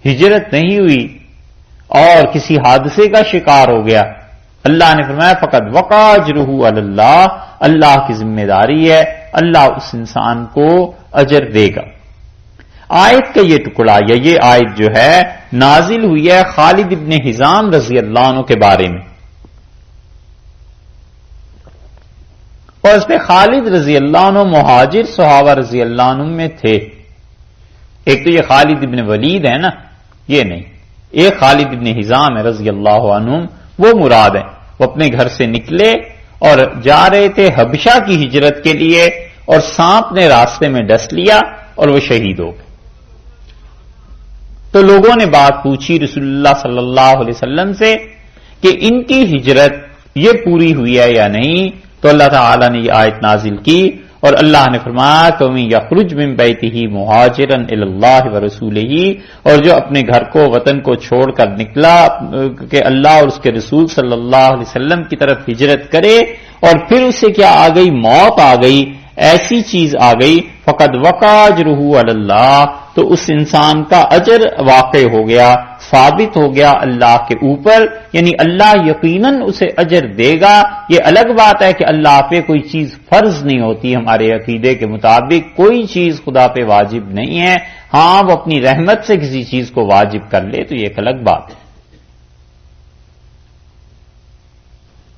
ہجرت نہیں ہوئی اور کسی حادثے کا شکار ہو گیا. اللہ نے فرمایا فقد وقع اجرہ علی اللہ، اللہ کی ذمہ داری ہے، اللہ اس انسان کو اجر دے گا. آیت کا یہ ٹکڑا یا یہ آیت جو ہے نازل ہوئی ہے خالد ابن حزام رضی اللہ عنہ کے بارے میں، اور اس میں خالد رضی اللہ عنہ مہاجر صحابہ رضی اللہ عنہ میں تھے. ایک تو یہ خالد ابن ولید ہے نا، یہ نہیں، ایک خالد ابن حزام ہے رضی اللہ عنہ، وہ مراد ہے. وہ اپنے گھر سے نکلے اور جا رہے تھے حبشہ کی ہجرت کے لیے، اور سانپ نے راستے میں ڈس لیا اور وہ شہید ہو گئے. تو لوگوں نے بات پوچھی رسول اللہ صلی اللہ علیہ وسلم سے کہ ان کی ہجرت یہ پوری ہوئی ہے یا نہیں. تو اللہ تعالی نے یہ آیت نازل کی اور اللہ نے فرمایا کہ وَمَن يَخْرُجْ مِن بَيْتِهِ مُهَاجِرًا إِلَى اللَّهِ وَرَسُولِهِ، اور جو اپنے گھر کو، وطن کو چھوڑ کر نکلا کہ اللہ اور اس کے رسول صلی اللہ علیہ وسلم کی طرف ہجرت کرے، اور پھر اسے کیا آ گئی؟ موت آ گئی، ایسی چیز آ گئی. فقد وقع اجرہ علی اللہ، تو اس انسان کا اجر واقع ہو گیا، ثابت ہو گیا اللہ کے اوپر، یعنی اللہ یقیناً اسے اجر دے گا. یہ الگ بات ہے کہ اللہ پہ کوئی چیز فرض نہیں ہوتی، ہمارے عقیدے کے مطابق کوئی چیز خدا پہ واجب نہیں ہے. ہاں وہ اپنی رحمت سے کسی چیز کو واجب کر لے تو یہ ایک الگ بات ہے.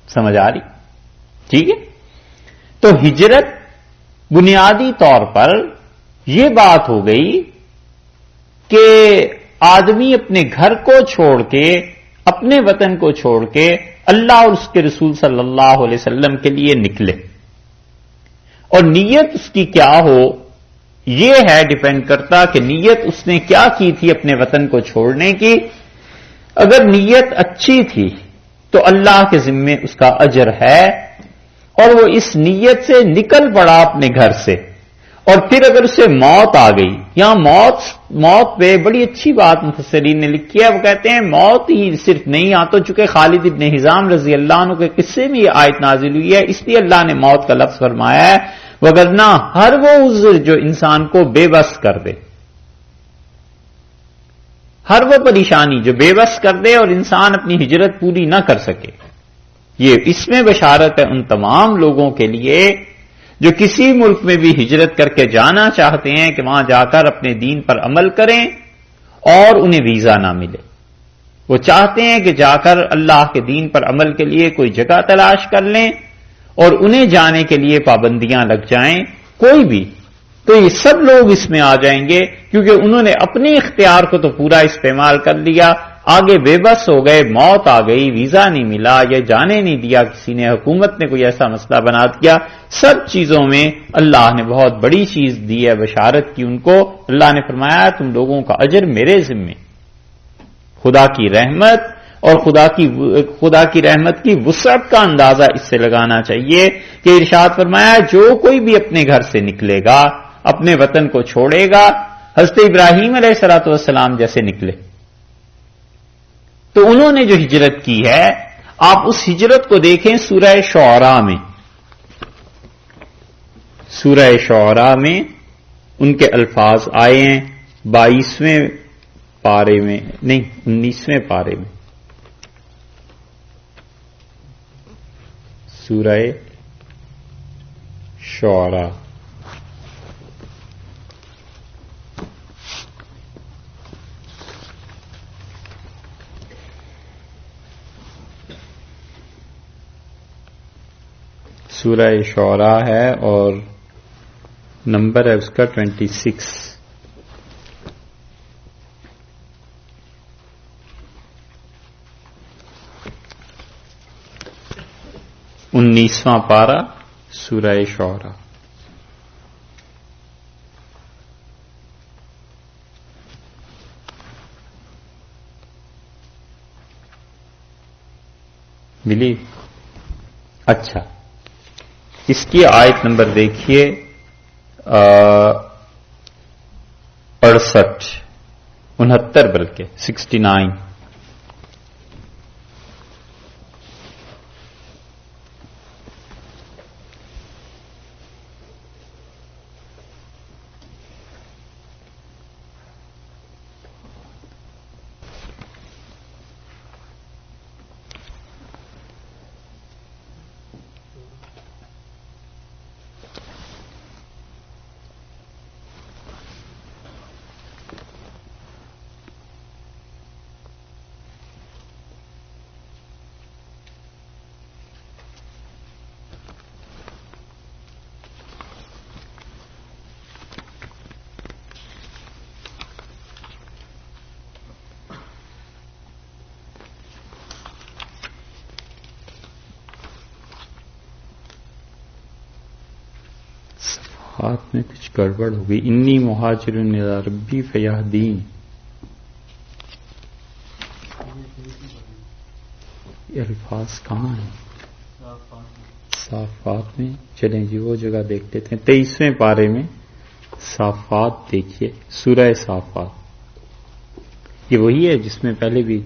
سمجھ آ رہی؟ ٹھیک ہے. تو ہجرت بنیادی طور پر یہ بات ہو گئی کہ آدمی اپنے گھر کو چھوڑ کے اپنے وطن کو چھوڑ کے اللہ اور اس کے رسول صلی اللہ علیہ وسلم کے لیے نکلے، اور نیت اس کی کیا ہو یہ ہے ڈیپینڈ کرتا کہ نیت اس نے کیا کی تھی اپنے وطن کو چھوڑنے کی۔ اگر نیت اچھی تھی تو اللہ کے ذمے اس کا اجر ہے، اور وہ اس نیت سے نکل پڑا اپنے گھر سے، اور پھر اگر اسے موت آ گئی، یہاں موت پہ بڑی اچھی بات مفسرین نے لکھی ہے، وہ کہتے ہیں موت ہی صرف نہیں، یہاں تو چونکہ خالد ابن حزام رضی اللہ عنہ کے قصے میں یہ آیت نازل ہوئی ہے، اس لیے اللہ نے موت کا لفظ فرمایا ہے، وگرنہ ہر وہ عذر جو انسان کو بے بس کر دے، ہر وہ پریشانی جو بے بس کر دے اور انسان اپنی ہجرت پوری نہ کر سکے، یہ اس میں بشارت ہے ان تمام لوگوں کے لیے جو کسی ملک میں بھی ہجرت کر کے جانا چاہتے ہیں کہ وہاں جا کر اپنے دین پر عمل کریں اور انہیں ویزا نہ ملے۔ وہ چاہتے ہیں کہ جا کر اللہ کے دین پر عمل کے لیے کوئی جگہ تلاش کر لیں اور انہیں جانے کے لیے پابندیاں لگ جائیں کوئی بھی، تو یہ سب لوگ اس میں آ جائیں گے، کیونکہ انہوں نے اپنے اختیار کو تو پورا استعمال کر لیا، آگے بے بس ہو گئے، موت آ گئی، ویزا نہیں ملا، یا جانے نہیں دیا کسی نے، حکومت نے کوئی ایسا مسئلہ بنا دیا، سب چیزوں میں اللہ نے بہت بڑی چیز دی ہے، بشارت کی ان کو۔ اللہ نے فرمایا تم لوگوں کا اجر میرے ذمے۔ خدا کی رحمت اور خدا کی رحمت کی وسعت کا اندازہ اس سے لگانا چاہیے کہ ارشاد فرمایا جو کوئی بھی اپنے گھر سے نکلے گا، اپنے وطن کو چھوڑے گا، حضرت ابراہیم علیہ الصلوۃ والسلام جیسے نکلے، تو انہوں نے جو ہجرت کی ہے، آپ اس ہجرت کو دیکھیں سورہ شعراء میں، سورہ شعراء میں ان کے الفاظ آئے ہیں 22ویں پارے میں، نہیں 19ویں پارے میں، سورہ شعراء سورہ شعراء ہے اور نمبر ہے اس کا 26۔ 19واں پارہ سورہ شعراء۔ ملی؟ اچھا، اس کی آیت نمبر دیکھیے 69 بلکہ 69۔ ہاتھ میں کچھ گڑبڑ ہو گئی۔ انی مہاجر الی ربی فیہدین، یہ الفاظ کہاں ہیں؟ صافات میں، چلیں جی وہ جگہ دیکھ لیتے ہیں۔ 23ویں پارے میں صافات دیکھیے، سورہ صافات، یہ وہی ہے جس میں پہلے بھی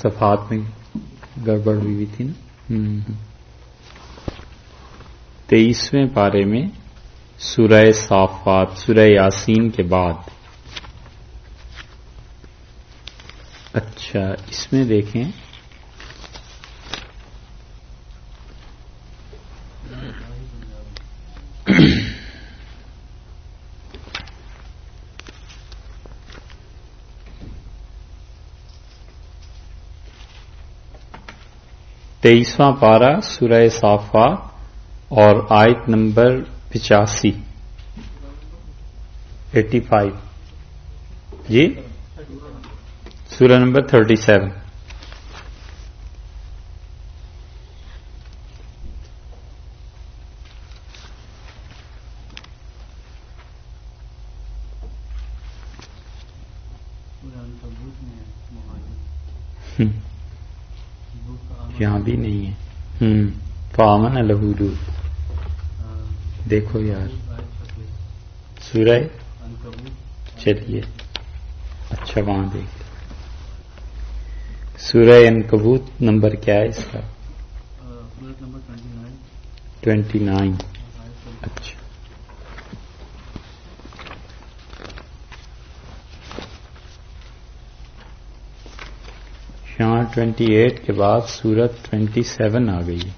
صفات میں گڑبڑ ہوئی تھی نا۔ 23ویں پارے میں سورہ صافات، سورہ یاسین کے بعد۔ اچھا، اس میں دیکھیں تیئیسواں پارہ سورہ صافات اور آیت نمبر 85 85 جی، سورہ نمبر 37۔ یہاں بھی نہیں ہے. فآمن لہ لوط. دیکھو یار سورہ چلیے اچھا وہاں دیکھ. سورہ عنکبوت نمبر کیا ہے اس کا؟ 29. اچھا یہاں 28 کے بعد سورت 27 آ گئی.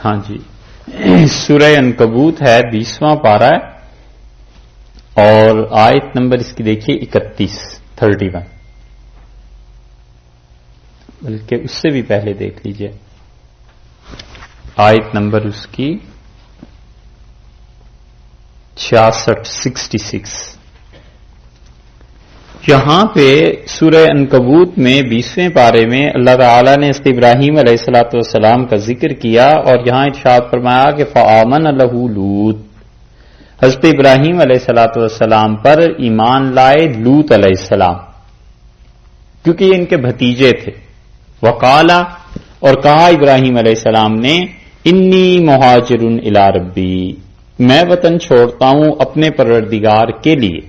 ہاں جی سورہ عنکبوت ہے 20واں پارہ ہے اور آیت نمبر اس کی دیکھیے 31 بلکہ اس سے بھی پہلے دیکھ لیجئے. آیت نمبر اس کی 66. یہاں پہ سورہ عنکبوت میں 20ویں پارے میں اللہ تعالی نے حضرت ابراہیم علیہ الصلوۃ والسلام کا ذکر کیا اور یہاں ارشاد فرمایا کہ فآمن لہ لوط. حضرت ابراہیم علیہ الصلوۃ والسلام پر ایمان لائے لوط علیہ السلام کیونکہ یہ ان کے بھتیجے تھے. وقالا اور کہا ابراہیم علیہ السلام نے انی مہاجر الی ربی میں وطن چھوڑتا ہوں اپنے پروردگار کے لیے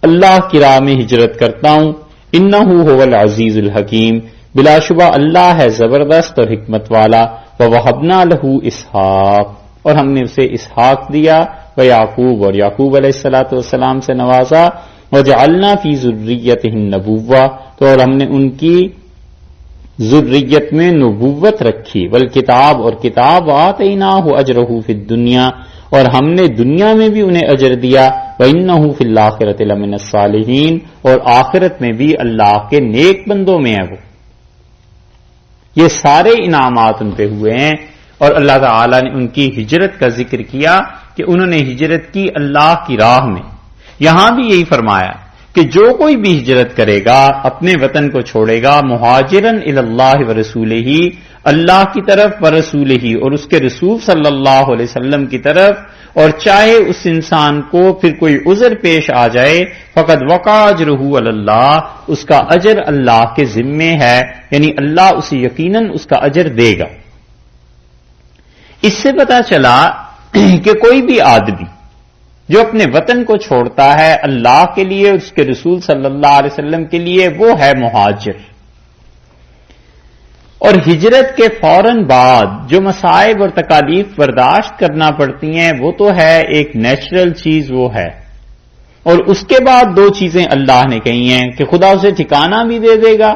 اللہ کی راہ میں ہجرت کرتا ہوں. انہ هو العزیز الحکیم بلا شبہ اللہ ہے زبردست اور حکمت والا. ووہبنا لہ اسحاق اور ہم نے اسے اسحاق دیا ویعقوب اور یعقوب علیہ الصلوۃ والسلام سے نوازا. وجعلنا فی ذریتہ النبوۃ تو اور ہم نے ان کی ذریت میں نبوت رکھی. والکتاب اور کتاب آتیناہ اجرہ فی الدنیا اور ہم نے دنیا میں بھی انہیں اجر دیا. وَإِنَّهُ فِي الْآخِرَةِ لَمِنَ الصَّالِحِينَ اور آخرت میں بھی اللہ کے نیک بندوں میں ہے وہ. یہ سارے انعامات ان پہ ہوئے ہیں اور اللہ تعالی نے ان کی ہجرت کا ذکر کیا کہ انہوں نے ہجرت کی اللہ کی راہ میں. یہاں بھی یہی فرمایا کہ جو کوئی بھی ہجرت کرے گا اپنے وطن کو چھوڑے گا مہاجرن الی اللہ ورسولہ اللہ کی طرف ورسولہ اور اس کے رسول صلی اللہ علیہ وسلم کی طرف اور چاہے اس انسان کو پھر کوئی عذر پیش آ جائے فقد وقع اجرہ علی اللہ اس کا اجر اللہ کے ذمے ہے یعنی اللہ اسے یقیناً اس کا اجر دے گا. اس سے پتہ چلا کہ کوئی بھی آدمی جو اپنے وطن کو چھوڑتا ہے اللہ کے لیے اس کے رسول صلی اللہ علیہ وسلم کے لیے وہ ہے مہاجر. اور ہجرت کے فوراً بعد جو مصائب اور تکالیف برداشت کرنا پڑتی ہیں وہ تو ہے ایک نیچرل چیز وہ ہے اور اس کے بعد دو چیزیں اللہ نے کہی ہیں کہ خدا اسے ٹھکانہ بھی دے دے گا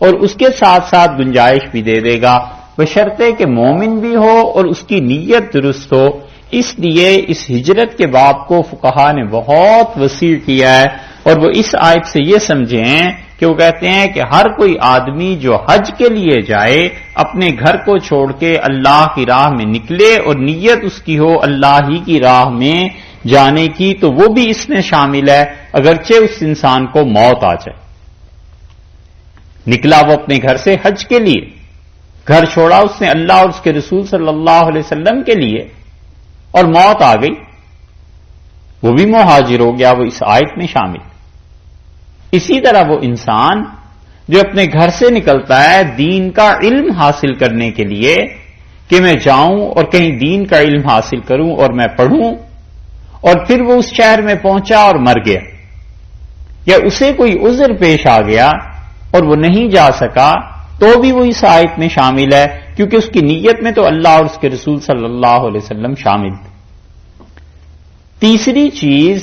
اور اس کے ساتھ ساتھ گنجائش بھی دے دے گا بشرطے کہ مومن بھی ہو اور اس کی نیت درست ہو. اس لیے اس ہجرت کے باب کو فقہا نے بہت وسیع کیا ہے اور وہ اس آیت سے یہ سمجھیں کہ وہ کہتے ہیں کہ ہر کوئی آدمی جو حج کے لیے جائے اپنے گھر کو چھوڑ کے اللہ کی راہ میں نکلے اور نیت اس کی ہو اللہ ہی کی راہ میں جانے کی تو وہ بھی اس میں شامل ہے اگرچہ اس انسان کو موت آ جائے. نکلا وہ اپنے گھر سے حج کے لیے گھر چھوڑا اس نے اللہ اور اس کے رسول صلی اللہ علیہ وسلم کے لیے اور موت آ گئی وہ بھی مہاجر ہو گیا وہ اس آیت میں شامل. اسی طرح وہ انسان جو اپنے گھر سے نکلتا ہے دین کا علم حاصل کرنے کے لیے کہ میں جاؤں اور کہیں دین کا علم حاصل کروں اور میں پڑھوں اور پھر وہ اس شہر میں پہنچا اور مر گیا یا اسے کوئی عذر پیش آ گیا اور وہ نہیں جا سکا تو بھی وہ اس آیت میں شامل ہے کیونکہ اس کی نیت میں تو اللہ اور اس کے رسول صلی اللہ علیہ وسلم شامل تھے. تیسری چیز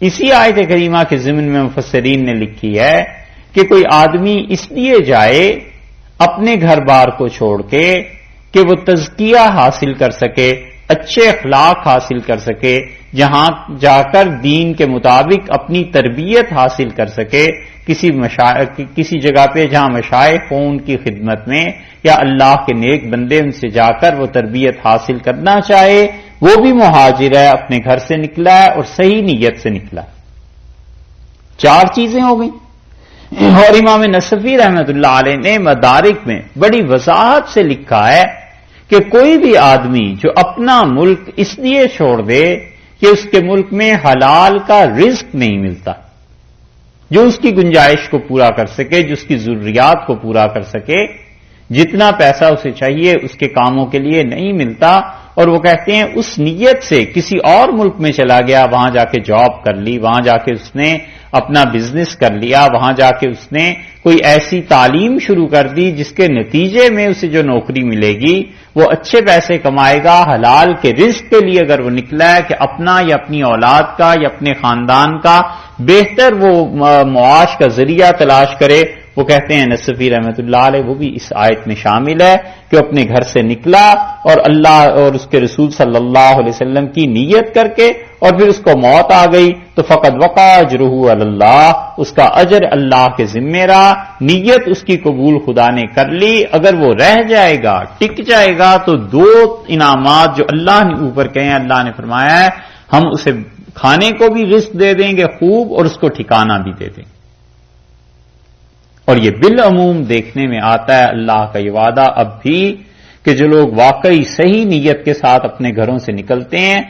اسی آیت کریمہ کے ضمن میں مفسرین نے لکھی ہے کہ کوئی آدمی اس لیے جائے اپنے گھر بار کو چھوڑ کے کہ وہ تزکیہ حاصل کر سکے اچھے اخلاق حاصل کر سکے جہاں جا کر دین کے مطابق اپنی تربیت حاصل کر سکے کسی جگہ پہ جہاں مشائخ ہوں ان کی خدمت میں یا اللہ کے نیک بندے ان سے جا کر وہ تربیت حاصل کرنا چاہے وہ بھی مہاجر ہے اپنے گھر سے نکلا ہے اور صحیح نیت سے نکلا. 4 چیزیں ہو گئیں. اور امام نصفی رحمۃ اللہ علیہ نے مدارک میں بڑی وضاحت سے لکھا ہے کہ کوئی بھی آدمی جو اپنا ملک اس لیے چھوڑ دے کہ اس کے ملک میں حلال کا رزق نہیں ملتا جو اس کی گنجائش کو پورا کر سکے، جو اس کی ضروریات کو پورا کر سکے. جتنا پیسہ اسے چاہیے اس کے کاموں کے لیے نہیں ملتا، اور وہ کہتے ہیں اس نیت سے کسی اور ملک میں چلا گیا، وہاں جا کے جاب کر لی، وہاں جا کے اس نے اپنا بزنس کر لیا، وہاں جا کے اس نے کوئی ایسی تعلیم شروع کر دی جس کے نتیجے میں اسے جو نوکری ملے گی وہ اچھے پیسے کمائے گا، حلال کے رزق کے لیے اگر وہ نکلا ہے کہ اپنا یا اپنی اولاد کا یا اپنے خاندان کا بہتر وہ معاش کا ذریعہ تلاش کرے. وہ کہتے ہیں نصفی رحمۃ اللہ علیہ وہ بھی اس آیت میں شامل ہے کہ اپنے گھر سے نکلا اور اللہ اور اس کے رسول صلی اللہ علیہ وسلم کی نیت کر کے اور پھر اس کو موت آ گئی تو فقط وقع اجرہ علی اللہ، اس کا اجر اللہ کے ذمہ رہا. نیت اس کی قبول خدا نے کر لی، اگر وہ رہ جائے گا ٹک جائے گا تو دو انعامات جو اللہ نے اوپر کہے ہیں، اللہ نے فرمایا ہے ہم اسے کھانے کو بھی رزق دے دیں گے خوب اور اس کو ٹھکانہ بھی دے دیں گے. اور یہ بالعموم دیکھنے میں آتا ہے اللہ کا یہ وعدہ اب بھی کہ جو لوگ واقعی صحیح نیت کے ساتھ اپنے گھروں سے نکلتے ہیں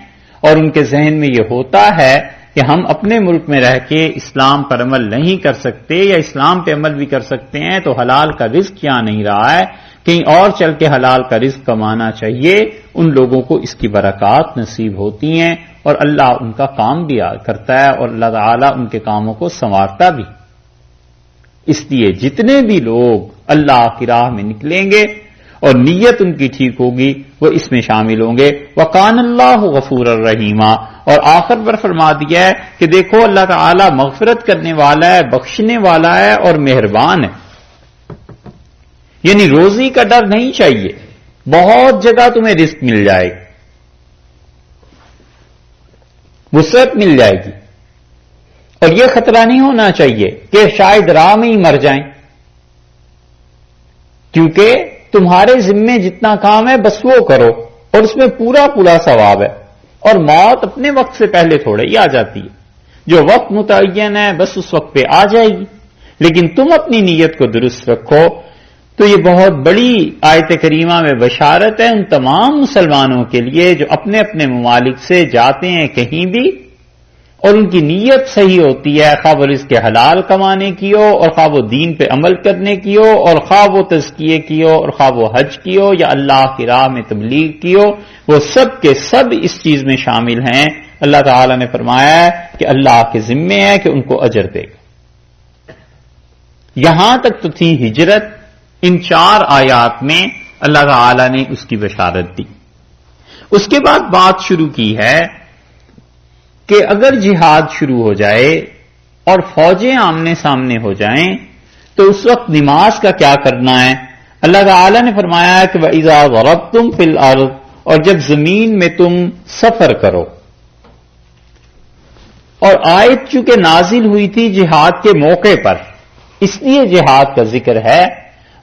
اور ان کے ذہن میں یہ ہوتا ہے کہ ہم اپنے ملک میں رہ کے اسلام پر عمل نہیں کر سکتے یا اسلام پہ عمل بھی کر سکتے ہیں تو حلال کا رزق کیا نہیں رہا ہے، کہیں اور چل کے حلال کا رزق کمانا چاہیے. ان لوگوں کو اس کی برکات نصیب ہوتی ہیں اور اللہ ان کا کام بھی کرتا ہے اور اللہ تعالیٰ ان کے کاموں کو سنوارتا بھی. اس لیے جتنے بھی لوگ اللہ کی راہ میں نکلیں گے اور نیت ان کی ٹھیک ہوگی وہ اس میں شامل ہوں گے. وَقَانَ اللَّهُ غَفُورًا رَحِيمًا، اور آخر پر فرما دیا ہے کہ دیکھو اللہ تعالیٰ مغفرت کرنے والا ہے، بخشنے والا ہے اور مہربان ہے. یعنی روزی کا ڈر نہیں چاہیے، بہت جگہ تمہیں رزق مل جائے گی، وسعت مل جائے گی، اور یہ خطرہ نہیں ہونا چاہیے کہ شاید راہ میں ہی مر جائیں، کیونکہ تمہارے ذمے جتنا کام ہے بس وہ کرو اور اس میں پورا پورا ثواب ہے. اور موت اپنے وقت سے پہلے تھوڑے ہی آ جاتی ہے، جو وقت متعین ہے بس اس وقت پہ آ جائے گی. لیکن تم اپنی نیت کو درست رکھو. تو یہ بہت بڑی آیت کریمہ میں بشارت ہے ان تمام مسلمانوں کے لیے جو اپنے اپنے ممالک سے جاتے ہیں کہیں بھی اور ان کی نیت صحیح ہوتی ہے، خواہ وہ رزق حلال کمانے کی ہو اور خواہ وہ دین پہ عمل کرنے کی ہو اور خواہ وہ تزکیے کی ہو اور خواہ وہ حج کی ہو یا اللہ کی راہ میں تبلیغ کی ہو، وہ سب کے سب اس چیز میں شامل ہیں. اللہ تعالی نے فرمایا ہے کہ اللہ کے ذمے ہے کہ ان کو اجر دے گا. یہاں تک تو تھی ہجرت، ان 4 آیات میں اللہ تعالی نے اس کی بشارت دی. اس کے بعد بات شروع کی ہے کہ اگر جہاد شروع ہو جائے اور فوجیں آمنے سامنے ہو جائیں تو اس وقت نماز کا کیا کرنا ہے. اللہ تعالی نے فرمایا کہ وَإِذَا ضَرَبْتُمْ فِي الْأَرْضِ، اور جب زمین میں تم سفر کرو. اور آیت چونکہ نازل ہوئی تھی جہاد کے موقع پر اس لیے جہاد کا ذکر ہے،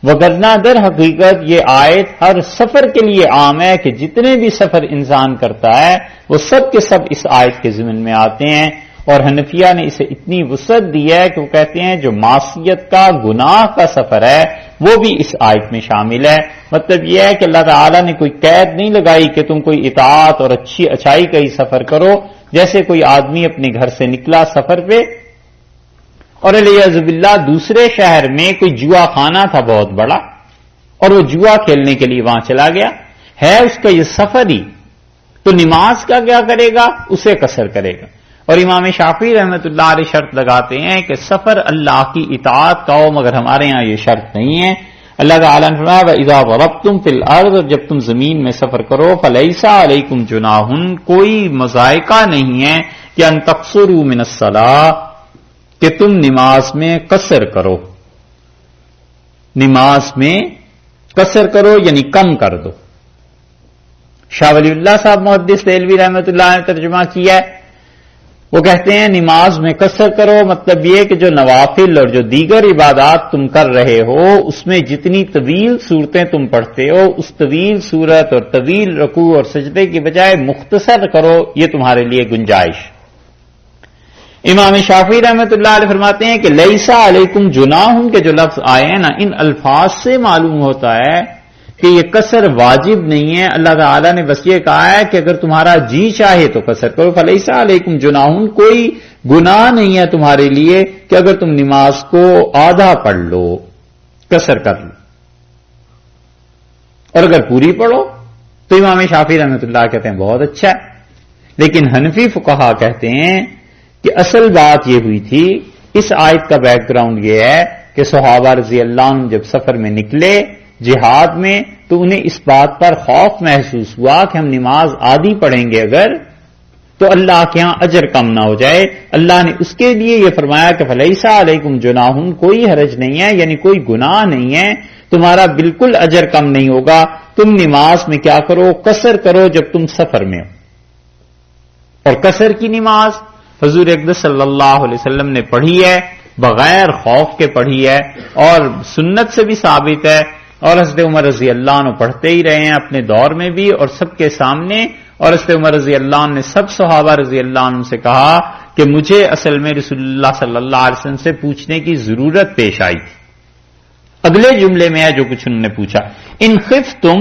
وگرنہ در حقیقت یہ آیت ہر سفر کے لیے عام ہے کہ جتنے بھی سفر انسان کرتا ہے وہ سب کے سب اس آیت کے ضمن میں آتے ہیں. اور حنفیہ نے اسے اتنی وسعت دی ہے کہ وہ کہتے ہیں جو معصیت کا گناہ کا سفر ہے وہ بھی اس آیت میں شامل ہے. مطلب یہ ہے کہ اللہ تعالیٰ نے کوئی قید نہیں لگائی کہ تم کوئی اطاعت اور اچھائی کا ہی سفر کرو. جیسے کوئی آدمی اپنے گھر سے نکلا سفر پہ اور علیہ باللہ دوسرے شہر میں کوئی جوا خانہ تھا بہت بڑا اور وہ جوا کھیلنے کے لیے وہاں چلا گیا، ہے اس کا یہ سفر ہی، تو نماز کا کیا کرے گا؟ اسے قصر کرے گا. اور امام شافعی رحمۃ اللہ علیہ شرط لگاتے ہیں کہ سفر اللہ کی اطاعت کا ہو، مگر ہمارے یہاں یہ شرط نہیں ہے. اللہ تعالیٰ نے فرمایا وَإِذَا ضَرَبْتُمْ فِي الْأَرْضِ، جب تم زمین میں سفر کرو فَلَيْسَ عَلَيْكُمْ جُنَاحٌ، کوئی مذائقہ نہیں ہے کہ أَن تَقْصُرُوا مِنَ الصَّلَاةِ، کہ تم نماز میں قصر کرو. نماز میں قصر کرو یعنی کم کر دو. شاہ ولی اللہ صاحب محدث دہلوی رحمۃ اللہ نے ترجمہ کیا ہے، وہ کہتے ہیں نماز میں قصر کرو مطلب یہ کہ جو نوافل اور جو دیگر عبادات تم کر رہے ہو اس میں جتنی طویل صورتیں تم پڑھتے ہو اس طویل صورت اور طویل رکوع اور سجدے کی بجائے مختصر کرو، یہ تمہارے لیے گنجائش. امام شافعی رحمۃ اللہ علیہ فرماتے ہیں کہ لیسا علیکم جناح کے جو لفظ آئے ہیں نا، ان الفاظ سے معلوم ہوتا ہے کہ یہ قصر واجب نہیں ہے. اللہ تعالیٰ نے بس یہ کہا ہے کہ اگر تمہارا جی چاہے تو قصر کرو. فلیس علیکم جناح، کوئی گناہ نہیں ہے تمہارے لیے کہ اگر تم نماز کو آدھا پڑھ لو، قصر کر لو، اور اگر پوری پڑھو تو امام شافعی رحمۃ اللہ کہتے ہیں بہت اچھا ہے. لیکن حنفی فقہا کہتے ہیں کہ اصل بات یہ ہوئی تھی، اس آیت کا بیک گراؤنڈ یہ ہے کہ صحابہ رضی اللہ عنہ جب سفر میں نکلے جہاد میں تو انہیں اس بات پر خوف محسوس ہوا کہ ہم نماز آدھی پڑھیں گے اگر تو اللہ کے ہاں اجر کم نہ ہو جائے. اللہ نے اس کے لیے یہ فرمایا کہ فلیس علیکم جناح، کوئی حرج نہیں ہے، یعنی کوئی گناہ نہیں ہے، تمہارا بالکل اجر کم نہیں ہوگا. تم نماز میں کیا کرو؟ قصر کرو جب تم سفر میں ہو. اور قصر کی نماز حضور اقدس صلی اللہ علیہ وسلم نے پڑھی ہے، بغیر خوف کے پڑھی ہے، اور سنت سے بھی ثابت ہے، اور حضرت عمر رضی اللہ عنہ پڑھتے ہی رہے ہیں اپنے دور میں بھی اور سب کے سامنے. اور حضرت عمر رضی اللہ عنہ نے سب صحابہ رضی اللہ عنہ سے کہا کہ مجھے اصل میں رسول اللہ صلی اللہ علیہ وسلم سے پوچھنے کی ضرورت پیش آئی تھی. اگلے جملے میں ہے جو کچھ انہوں نے پوچھا، ان خفتم،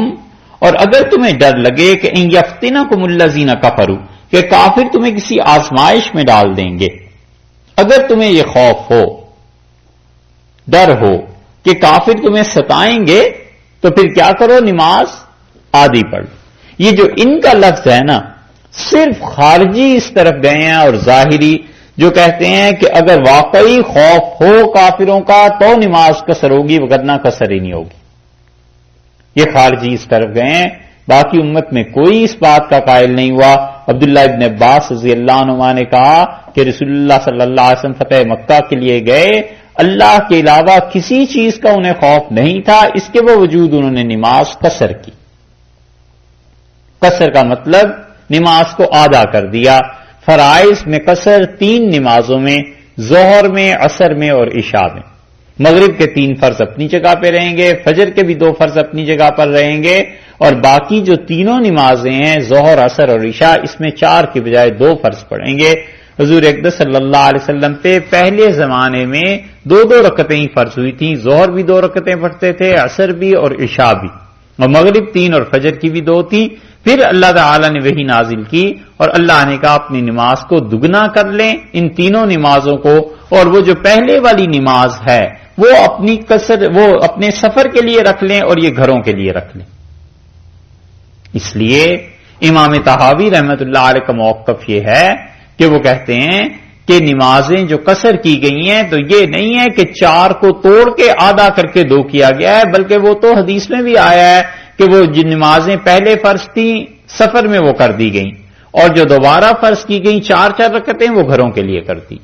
اور اگر تمہیں ڈر لگے کہ ان یفتنکم الذین کفروا، کہ کافر تمہیں کسی آزمائش میں ڈال دیں گے، اگر تمہیں یہ خوف ہو، ڈر ہو کہ کافر تمہیں ستائیں گے تو پھر کیا کرو؟ نماز آدھی پڑھ. یہ جو ان کا لفظ ہے نا، صرف خارجی اس طرف گئے ہیں اور ظاہری جو کہتے ہیں کہ اگر واقعی خوف ہو کافروں کا تو نماز قصر ہوگی، وگرنہ قصر ہی نہیں ہوگی. یہ خارجی اس طرف گئے ہیں، باقی امت میں کوئی اس بات کا قائل نہیں ہوا. عبداللہ ابن عباس رضی اللہ عنہ نے کہا کہ رسول اللہ صلی اللہ علیہ وسلم فتح مکہ کے لیے گئے، اللہ کے علاوہ کسی چیز کا انہیں خوف نہیں تھا، اس کے باوجود انہوں نے نماز قصر کی. قصر کا مطلب نماز کو آدھا کر دیا. فرائض میں قصر 3 نمازوں میں، ظہر میں، عصر میں اور عشاء میں. مغرب کے 3 فرض اپنی جگہ پہ رہیں گے، فجر کے بھی 2 فرض اپنی جگہ پر رہیں گے، اور باقی جو تینوں نمازیں ہیں ظہر، عصر اور عشاء، اس میں 4 کی بجائے 2 فرض پڑھیں گے. حضور اقدس صلی اللہ علیہ وسلم پہ پہلے زمانے میں 2 رکعتیں ہی فرض ہوئی تھیں. ظہر بھی 2 رکعتیں پڑھتے تھے، عصر بھی اور عشاء بھی، اور مغرب 3 اور فجر کی بھی 2 تھی. پھر اللہ تعالی نے وحی نازل کی اور اللہ نے کہا اپنی نماز کو دگنا کر لیں ان تینوں نمازوں کو، اور وہ جو پہلے والی نماز ہے وہ اپنی قصر وہ اپنے سفر کے لیے رکھ لیں اور یہ گھروں کے لیے رکھ لیں. اس لیے امام طحاوی رحمت اللہ علیہ کا موقف یہ ہے کہ وہ کہتے ہیں کہ نمازیں جو قصر کی گئی ہیں تو یہ نہیں ہے کہ 4 کو توڑ کے آدھا کر کے 2 کیا گیا ہے، بلکہ وہ تو حدیث میں بھی آیا ہے کہ وہ جن نمازیں پہلے فرض تھیں سفر میں وہ کر دی گئیں، اور جو دوبارہ فرض کی گئیں 4 رکعتیں وہ گھروں کے لیے کر دی.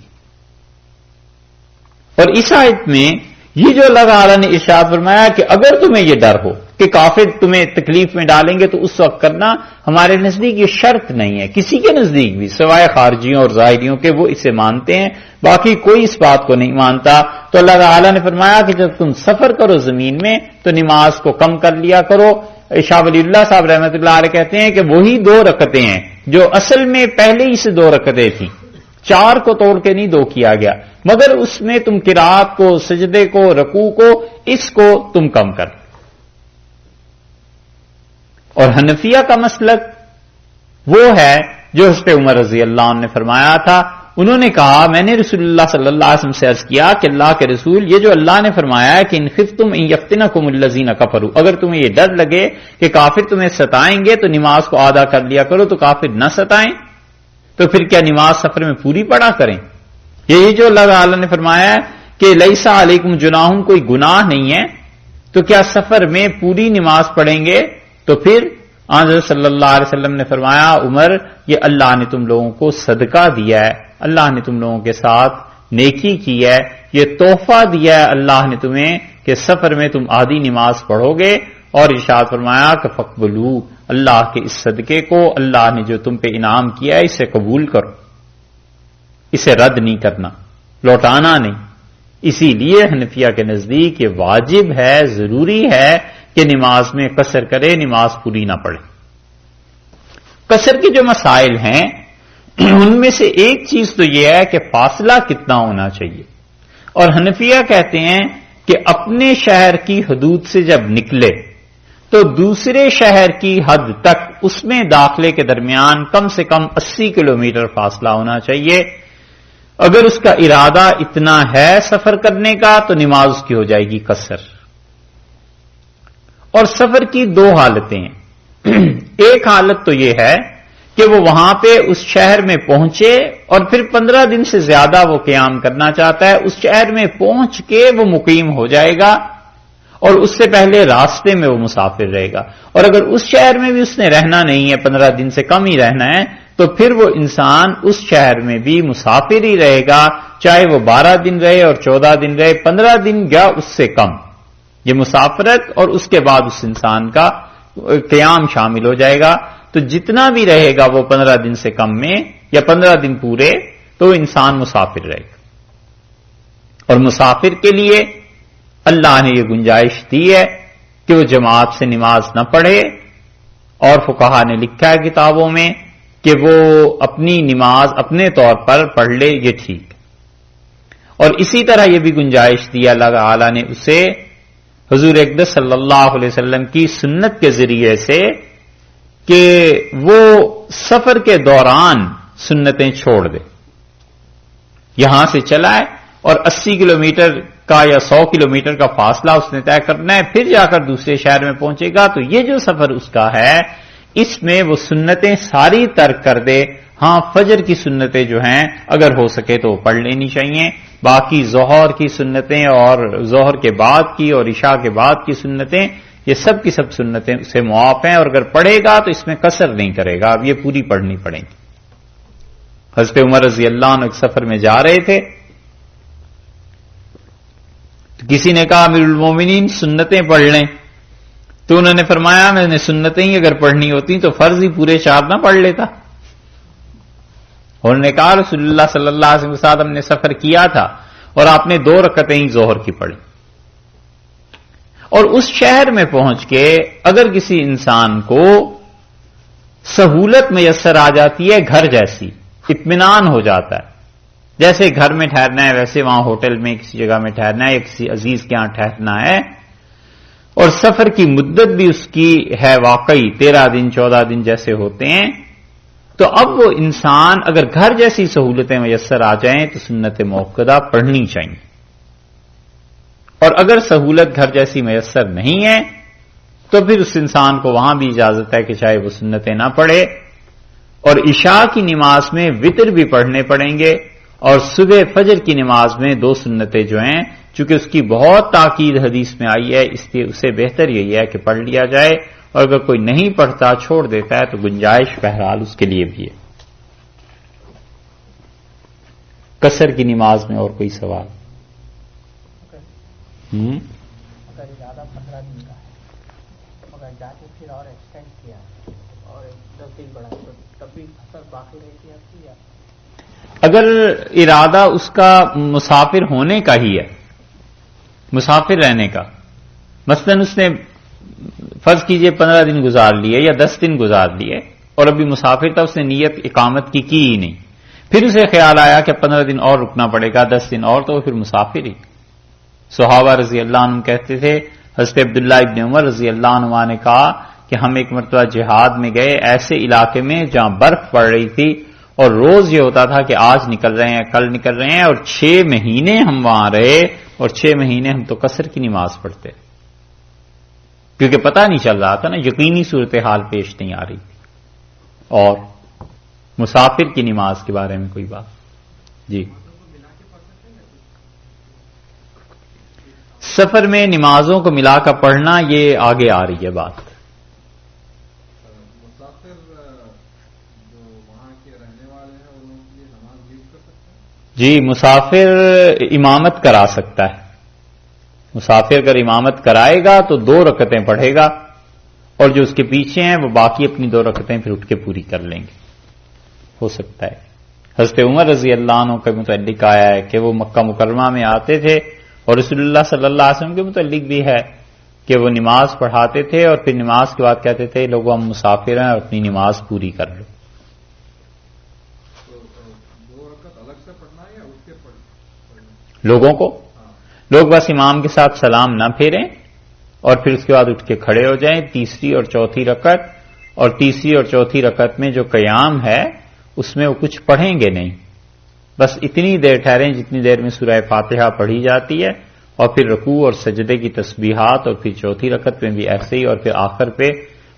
اور اس آیت میں یہ جو اللہ تعالیٰ نے ارشاد فرمایا کہ اگر تمہیں یہ ڈر ہو کہ کافر تمہیں تکلیف میں ڈالیں گے تو اس وقت کرنا، ہمارے نزدیک یہ شرط نہیں ہے، کسی کے نزدیک بھی سوائے خارجیوں اور ظاہریوں کے، وہ اسے مانتے ہیں، باقی کوئی اس بات کو نہیں مانتا. تو اللہ تعالیٰ نے فرمایا کہ جب تم سفر کرو زمین میں تو نماز کو کم کر لیا کرو. شاہ ولی اللہ صاحب رحمۃ اللہ علیہ کہتے ہیں کہ وہی 2 رکعتیں ہیں جو اصل میں پہلے ہی سے 2 رکعتیں تھیں، 4 کو توڑ کے نہیں 2 کیا گیا، مگر اس میں تم قرات کو، سجدے کو، رکوع کو، اس کو تم کم کر. اور حنفیہ کا مسلک وہ ہے جو حضرت عمر رضی اللہ عنہ نے فرمایا تھا. انہوں نے کہا میں نے رسول اللہ صلی اللہ علیہ وسلم سے عرض کیا کہ اللہ کے رسول، یہ جو اللہ نے فرمایا ہے کہ ان خفتم ان یفتنکم الذین کفروا، اگر تمہیں یہ ڈر لگے کہ کافر تمہیں ستائیں گے تو نماز کو آدھا کر لیا کرو تو کافر نہ ستائیں، تو پھر کیا نماز سفر میں پوری پڑھا کریں؟ یہ جو اللہ تعالی نے فرمایا ہے کہ لیس علیکم جناح، کوئی گناہ نہیں ہے، تو کیا سفر میں پوری نماز پڑھیں گے؟ تو پھر حضرت صلی اللہ علیہ وسلم نے فرمایا عمر، یہ اللہ نے تم لوگوں کو صدقہ دیا ہے، اللہ نے تم لوگوں کے ساتھ نیکی کی ہے، یہ تحفہ دیا ہے اللہ نے تمہیں کہ سفر میں تم آدھی نماز پڑھو گے. اور ارشاد فرمایا کہ فقبلو، اللہ کے اس صدقے کو، اللہ نے جو تم پہ انعام کیا ہے اسے قبول کرو، اسے رد نہیں کرنا، لوٹانا نہیں. اسی لیے حنفیہ کے نزدیک یہ واجب ہے، ضروری ہے کہ نماز میں قصر کرے، نماز پوری نہ پڑھے. قصر کے جو مسائل ہیں ان میں سے ایک چیز تو یہ ہے کہ فاصلہ کتنا ہونا چاہیے. اور حنفیہ کہتے ہیں کہ اپنے شہر کی حدود سے جب نکلے تو دوسرے شہر کی حد تک اس میں داخلے کے درمیان کم سے کم 80 کلومیٹر فاصلہ ہونا چاہیے. اگر اس کا ارادہ اتنا ہے سفر کرنے کا تو نماز اس کی ہو جائے گی قصر. اور سفر کی دو حالتیں ہیں. ایک حالت تو یہ ہے کہ وہ وہاں پہ اس شہر میں پہنچے اور پھر 15 دن سے زیادہ وہ قیام کرنا چاہتا ہے. اس شہر میں پہنچ کے وہ مقیم ہو جائے گا اور اس سے پہلے راستے میں وہ مسافر رہے گا. اور اگر اس شہر میں بھی اس نے رہنا نہیں ہے، 15 دن سے کم ہی رہنا ہے، تو پھر وہ انسان اس شہر میں بھی مسافر ہی رہے گا، چاہے وہ 12 دن رہے اور 14 دن رہے، 15 دن یا اس سے کم. یہ مسافرت اور اس کے بعد اس انسان کا قیام شامل ہو جائے گا. تو جتنا بھی رہے گا وہ 15 دن سے کم میں یا 15 دن پورے، تو انسان مسافر رہے گا. اور مسافر کے لیے اللہ نے یہ گنجائش دی ہے کہ وہ جماعت سے نماز نہ پڑھے، اور فقہا نے لکھا ہے کتابوں میں کہ وہ اپنی نماز اپنے طور پر پڑھ لے، یہ ٹھیک. اور اسی طرح یہ بھی گنجائش دی اللہ تعالی نے اسے حضور اقدس صلی اللہ علیہ وسلم کی سنت کے ذریعے سے کہ وہ سفر کے دوران سنتیں چھوڑ دے. یہاں سے چلا ہے اور 80 کلومیٹر کا یا 100 کلومیٹر کا فاصلہ اس نے طے کرنا ہے، پھر جا کر دوسرے شہر میں پہنچے گا. تو یہ جو سفر اس کا ہے اس میں وہ سنتیں ساری ترک کر دے. ہاں فجر کی سنتیں جو ہیں اگر ہو سکے تو پڑھ لینی چاہیے، باقی ظہر کی سنتیں اور ظہر کے بعد کی اور عشاء کے بعد کی سنتیں، یہ سب کی سب سنتیں اسے معاف ہیں. اور اگر پڑھے گا تو اس میں قصر نہیں کرے گا، اب یہ پوری پڑھنی پڑیں گی. حضرت عمر رضی اللہ عنہ ایک سفر میں جا رہے تھے تو کسی نے کہا امیر المومنین سنتیں پڑھ لیں. تو انہوں نے فرمایا میں نے سنتیں ہی اگر پڑھنی ہوتی تو فرض ہی پورے 4 نہ پڑھ لیتا. انہوں نے کہا رسول اللہ صلی اللہ علیہ وسلم کے ساتھ ہم نے سفر کیا تھا اور آپ نے 2 رکعتیں ہی ظہر کی پڑھی. اور اس شہر میں پہنچ کے اگر کسی انسان کو سہولت میسر آ جاتی ہے گھر جیسی، اطمینان ہو جاتا ہے، جیسے گھر میں ٹھہرنا ہے ویسے وہاں ہوٹل میں کسی جگہ میں ٹھہرنا ہے یا کسی عزیز کے ہاں ٹھہرنا ہے، اور سفر کی مدت بھی اس کی ہے واقعی 13 دن 14 دن جیسے ہوتے ہیں، تو اب وہ انسان اگر گھر جیسی سہولتیں میسر آ جائیں تو سنت موقدہ پڑھنی چاہیے. اور اگر سہولت گھر جیسی میسر نہیں ہے تو پھر اس انسان کو وہاں بھی اجازت ہے کہ چاہے وہ سنتیں نہ پڑھے. اور عشاء کی نماز میں وتر بھی پڑھنے پڑیں گے، اور صبح فجر کی نماز میں 2 سنتیں جو ہیں چونکہ اس کی بہت تاکید حدیث میں آئی ہے اس لیے اسے بہتر یہی ہے کہ پڑھ لیا جائے. اور اگر کوئی نہیں پڑھتا چھوڑ دیتا ہے تو گنجائش بہرحال اس کے لیے بھی ہے. قصر کی نماز میں اور کوئی سوال؟ اگر زیادہ 15 دن کا ہے مگر جا کے پھر اور ایکسٹینڈ کیا اور 10 دن بڑھا تو تب بھی اثر باقی رہتی ہے یا اگر ارادہ اس کا مسافر ہونے کا ہی ہے، مسافر رہنے کا، مثلا اس نے فرض کیجئے 15 دن گزار لیے یا 10 دن گزار لیے اور ابھی مسافر تھا، اس نے نیت اقامت کی ہی نہیں، پھر اسے خیال آیا کہ 15 دن اور رکنا پڑے گا 10 دن اور، تو پھر مسافر ہی. صحابہ رضی اللہ عنہ کہتے تھے، حضرت عبداللہ ابن عمر رضی اللہ عنہ نے کہا کہ ہم ایک مرتبہ جہاد میں گئے ایسے علاقے میں جہاں برف پڑ رہی تھی اور روز یہ ہوتا تھا کہ آج نکل رہے ہیں کل نکل رہے ہیں، اور 6 مہینے ہم وہاں رہے اور 6 مہینے ہم تو قصر کی نماز پڑھتے کیونکہ پتہ نہیں چل رہا تھا نا، یقینی صورتحال پیش نہیں آ رہی تھی. اور مسافر کی نماز کے بارے میں کوئی بات؟ جی سفر میں نمازوں کو ملا کر پڑھنا یہ آگے آ رہی ہے بات. مسافر جو وہاں کے رہنے والے ہیں ان کے لیے نماز لیو کر سکتے ہیں؟ جی مسافر امامت کرا سکتا ہے. مسافر اگر امامت کرائے گا تو 2 رکعتیں پڑھے گا اور جو اس کے پیچھے ہیں وہ باقی اپنی 2 رکعتیں پھر اٹھ کے پوری کر لیں گے. ہو سکتا ہے. حضرت عمر رضی اللہ عنہ کے متعلق آیا ہے کہ وہ مکہ مکرمہ میں آتے تھے اور رسول اللہ صلی اللہ علیہ وسلم کے متعلق بھی ہے کہ وہ نماز پڑھاتے تھے اور پھر نماز کے بعد کہتے تھے لوگوں ہم مسافر ہیں اور اپنی نماز پوری کر لو. تو 2 رکعت الگ سے پڑھنا ہے یا اس کے لوگوں کو لوگ بس امام کے ساتھ سلام نہ پھیریں اور پھر اس کے بعد اٹھ کے کھڑے ہو جائیں تیسری اور چوتھی رکعت، اور تیسری اور چوتھی رکعت میں جو قیام ہے اس میں وہ کچھ پڑھیں گے نہیں، بس اتنی دیر ٹھہریں جتنی دیر میں سورہ فاتحہ پڑھی جاتی ہے، اور پھر رکوع اور سجدے کی تسبیحات، اور پھر چوتھی رکعت میں بھی ایسے ہی، اور پھر آخر پہ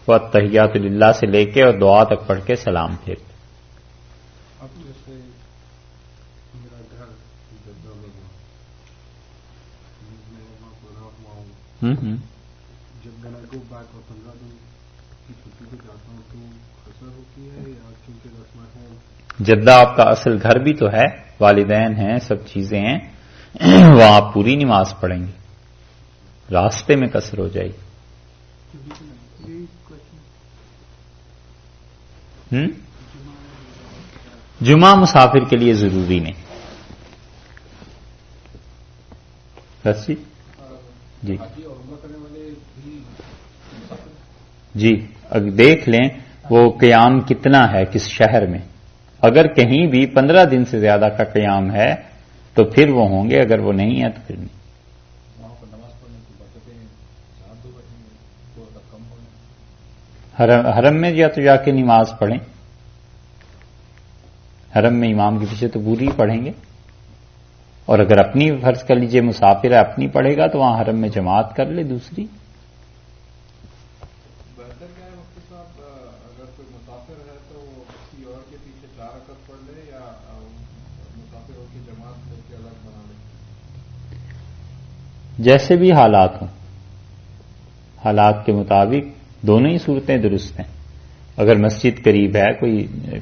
وہ تحیات للہ سے لے کے اور دعا تک پڑھ کے سلام پھیرتے۔ اب جیسے میرا گھر جدہ میں ہے، میں وہاں پر رہا ہوا ہوں، جب میں گو بیک اور 15 دن کی چھٹی پہ جاتا ہوں تو قصر ہوتی ہے یا کیونکہ رسم ہے؟ جدہ آپ کا اصل گھر بھی تو ہے، والدین ہیں، سب چیزیں ہیں، وہاں آپ پوری نماز پڑھیں گے، راستے میں قصر ہو جائے گی۔ جمعہ مسافر کے لیے ضروری نہیں۔ بس جی جی اگر دیکھ لیں وہ قیام کتنا ہے کس شہر میں، اگر کہیں بھی 15 دن سے زیادہ کا قیام ہے تو پھر وہ ہوں گے، اگر وہ نہیں ہے تو پھر نہیں۔ حرم میں یا تو جا کے نماز پڑھیں، حرم میں امام کے پیچھے تو پوری پڑھیں گے، اور اگر اپنی فرض کر لیجئے مسافر ہے اپنی پڑھے گا تو وہاں حرم میں جماعت کر لے دوسری۔ بہتر کیا ہے مفتی صاحب، اگر کوئی مسافر ہے تو کسی اور کے پیچھے 4 رکعت پڑھ لے یا مسافروں کی جماعت کر کے الگ بنا لے؟ جیسے بھی حالات ہوں، حالات کے مطابق دونوں ہی صورتیں درست ہیں۔ اگر مسجد قریب ہے،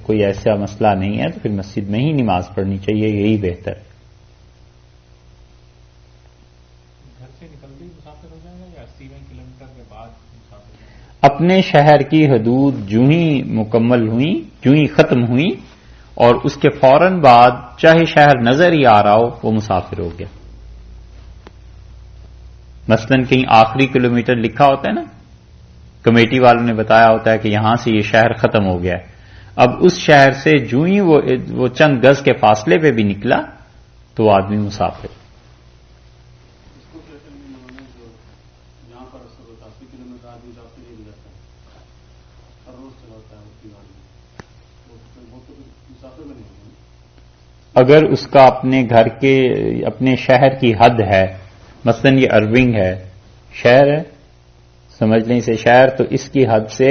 کوئی ایسا مسئلہ نہیں ہے تو پھر مسجد میں ہی نماز پڑھنی چاہیے، یہی بہتر ہے۔ گھر سے نکلتے ہی مسافر ہو جائے گا یا 80 کلومیٹر کے بعد مسافر؟ اپنے شہر کی حدود جو ہی مکمل ہوئیں، جو ہی ختم ہوئیں، اور اس کے فوراً بعد چاہے شہر نظر ہی آ رہا ہو وہ مسافر ہو گیا۔ مثلاً کہیں آخری کلومیٹر لکھا ہوتا ہے نا، کمیٹی والوں نے بتایا ہوتا ہے کہ یہاں سے یہ شہر ختم ہو گیا ہے، اب اس شہر سے جو ہی وہ چند گز کے فاصلے پہ بھی نکلا تو وہ آدمی مسافر۔ اگر اس کا اپنے گھر کے اپنے شہر کی حد ہے، مثلاً یہ ارونگ ہے، شہر ہے، سمجھ لیں اسے شہر، تو اس کی حد سے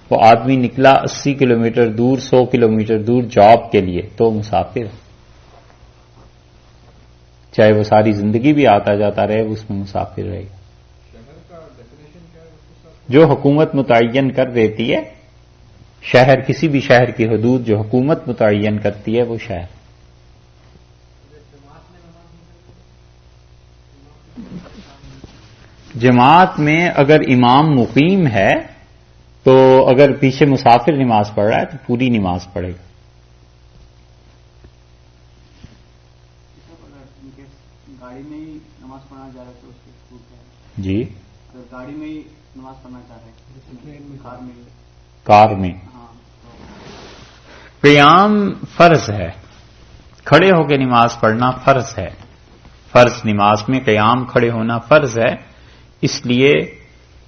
وہ آدمی نکلا 80 کلومیٹر دور، 100 کلومیٹر دور جاب کے لیے تو مسافر ہے، چاہے وہ ساری زندگی بھی آتا جاتا رہے وہ اس میں مسافر رہے گا۔ شہر کا ڈیفینیشن کیا ہے؟ جو حکومت متعین کر دیتی ہے، شہر کسی بھی شہر کی حدود جو حکومت متعین کرتی ہے وہ شہر۔ جماعت میں اگر امام مقیم ہے تو اگر پیچھے مسافر نماز پڑھ رہا ہے تو پوری نماز پڑھے گا۔ گاڑی میں ہی نماز پڑھنا چاہ رہے تو اس کی جی اگر گاڑی میں ہی نماز پڑھنا چاہ رہے کار میں قیام فرض ہے، کھڑے ہو کے نماز پڑھنا فرض ہے، فرض نماز میں قیام کھڑے ہونا فرض ہے، اس لیے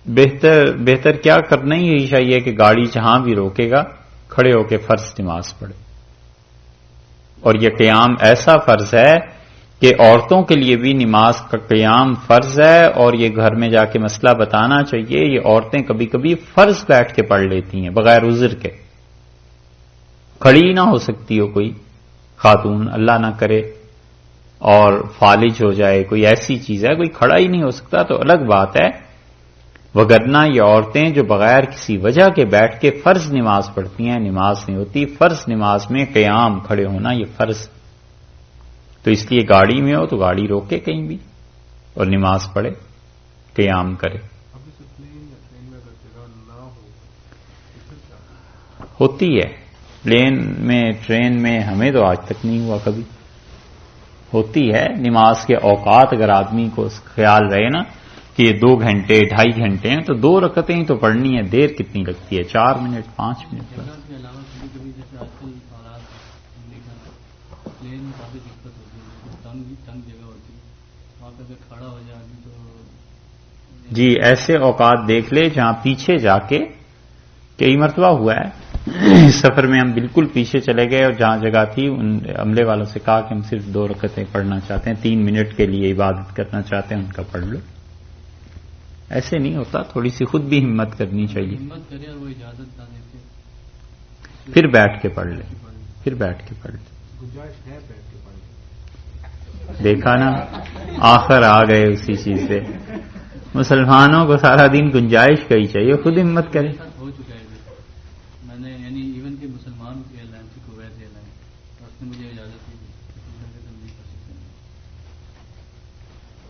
بہتر کیا کرنا ہی یہی چاہیے کہ گاڑی جہاں بھی روکے گا کھڑے ہو کے فرض نماز پڑھے۔ اور یہ قیام ایسا فرض ہے کہ عورتوں کے لیے بھی نماز کا قیام فرض ہے، اور یہ گھر میں جا کے مسئلہ بتانا چاہیے، یہ عورتیں کبھی کبھی فرض بیٹھ کے پڑھ لیتی ہیں بغیر عذر کے، کھڑی نہ ہو سکتی ہو کوئی خاتون، اللہ نہ کرے اور فالج ہو جائے، کوئی ایسی چیز ہے کوئی کھڑا ہی نہیں ہو سکتا تو الگ بات ہے، وگرنہ یہ عورتیں جو بغیر کسی وجہ کے بیٹھ کے فرض نماز پڑھتی ہیں نماز نہیں ہوتی۔ فرض نماز میں قیام کھڑے ہونا یہ فرض، تو اس لیے گاڑی میں ہو تو گاڑی روکے کہیں بھی اور نماز پڑھے، قیام کرے۔ ہوتی ہے پلین میں، ٹرین میں، ہمیں تو آج تک نہیں ہوا کبھی، ہوتی ہے۔ نماز کے اوقات اگر آدمی کو خیال رہے نا کہ یہ 2 گھنٹے 2.5 گھنٹے ہیں تو 2 رکعتیں ہی تو پڑھنی ہے، دیر کتنی لگتی ہے، 4 منٹ 5 منٹ۔ جگہ کے علاوہ کبھی کبھی جیسے آج کل حالات پلین میں کافی دقت ہوتی ہے، تنگ جگہ ہوتی ہے، وہاں پہ اگر کھڑا ہو جائے آدمی تو جی ایسے اوقات دیکھ لے جہاں پیچھے جا کے، کئی مرتبہ ہوا ہے سفر میں ہم بالکل پیچھے چلے گئے اور جہاں جگہ تھی ان عملے والوں سے کہا کہ ہم صرف 2 رکعتیں پڑھنا چاہتے ہیں، 3 منٹ کے لیے عبادت کرنا چاہتے ہیں، ان کا پڑھ لو. ایسے نہیں ہوتا، تھوڑی سی خود بھی ہمت کرنی چاہیے. ہمت کرے اور وہ اجازت نہ دیتے پھر بیٹھ کے پڑھ لیں، پھر بیٹھ کے پڑھ لیں. گنجائش ہے بیٹھ کے پڑھنے. دیکھا نا، آخر آ گئے اسی چیز سے. مسلمانوں کو سارا دن گنجائش کا ہی چاہیے، خود ہمت کریں. ہو چکا ہے میں نے، یعنی ایون کہ مسلمان ایئر لائن تھی، کویت ایئر لائن، اور اس نے مجھے اجازت دی نہیں کر سکتے.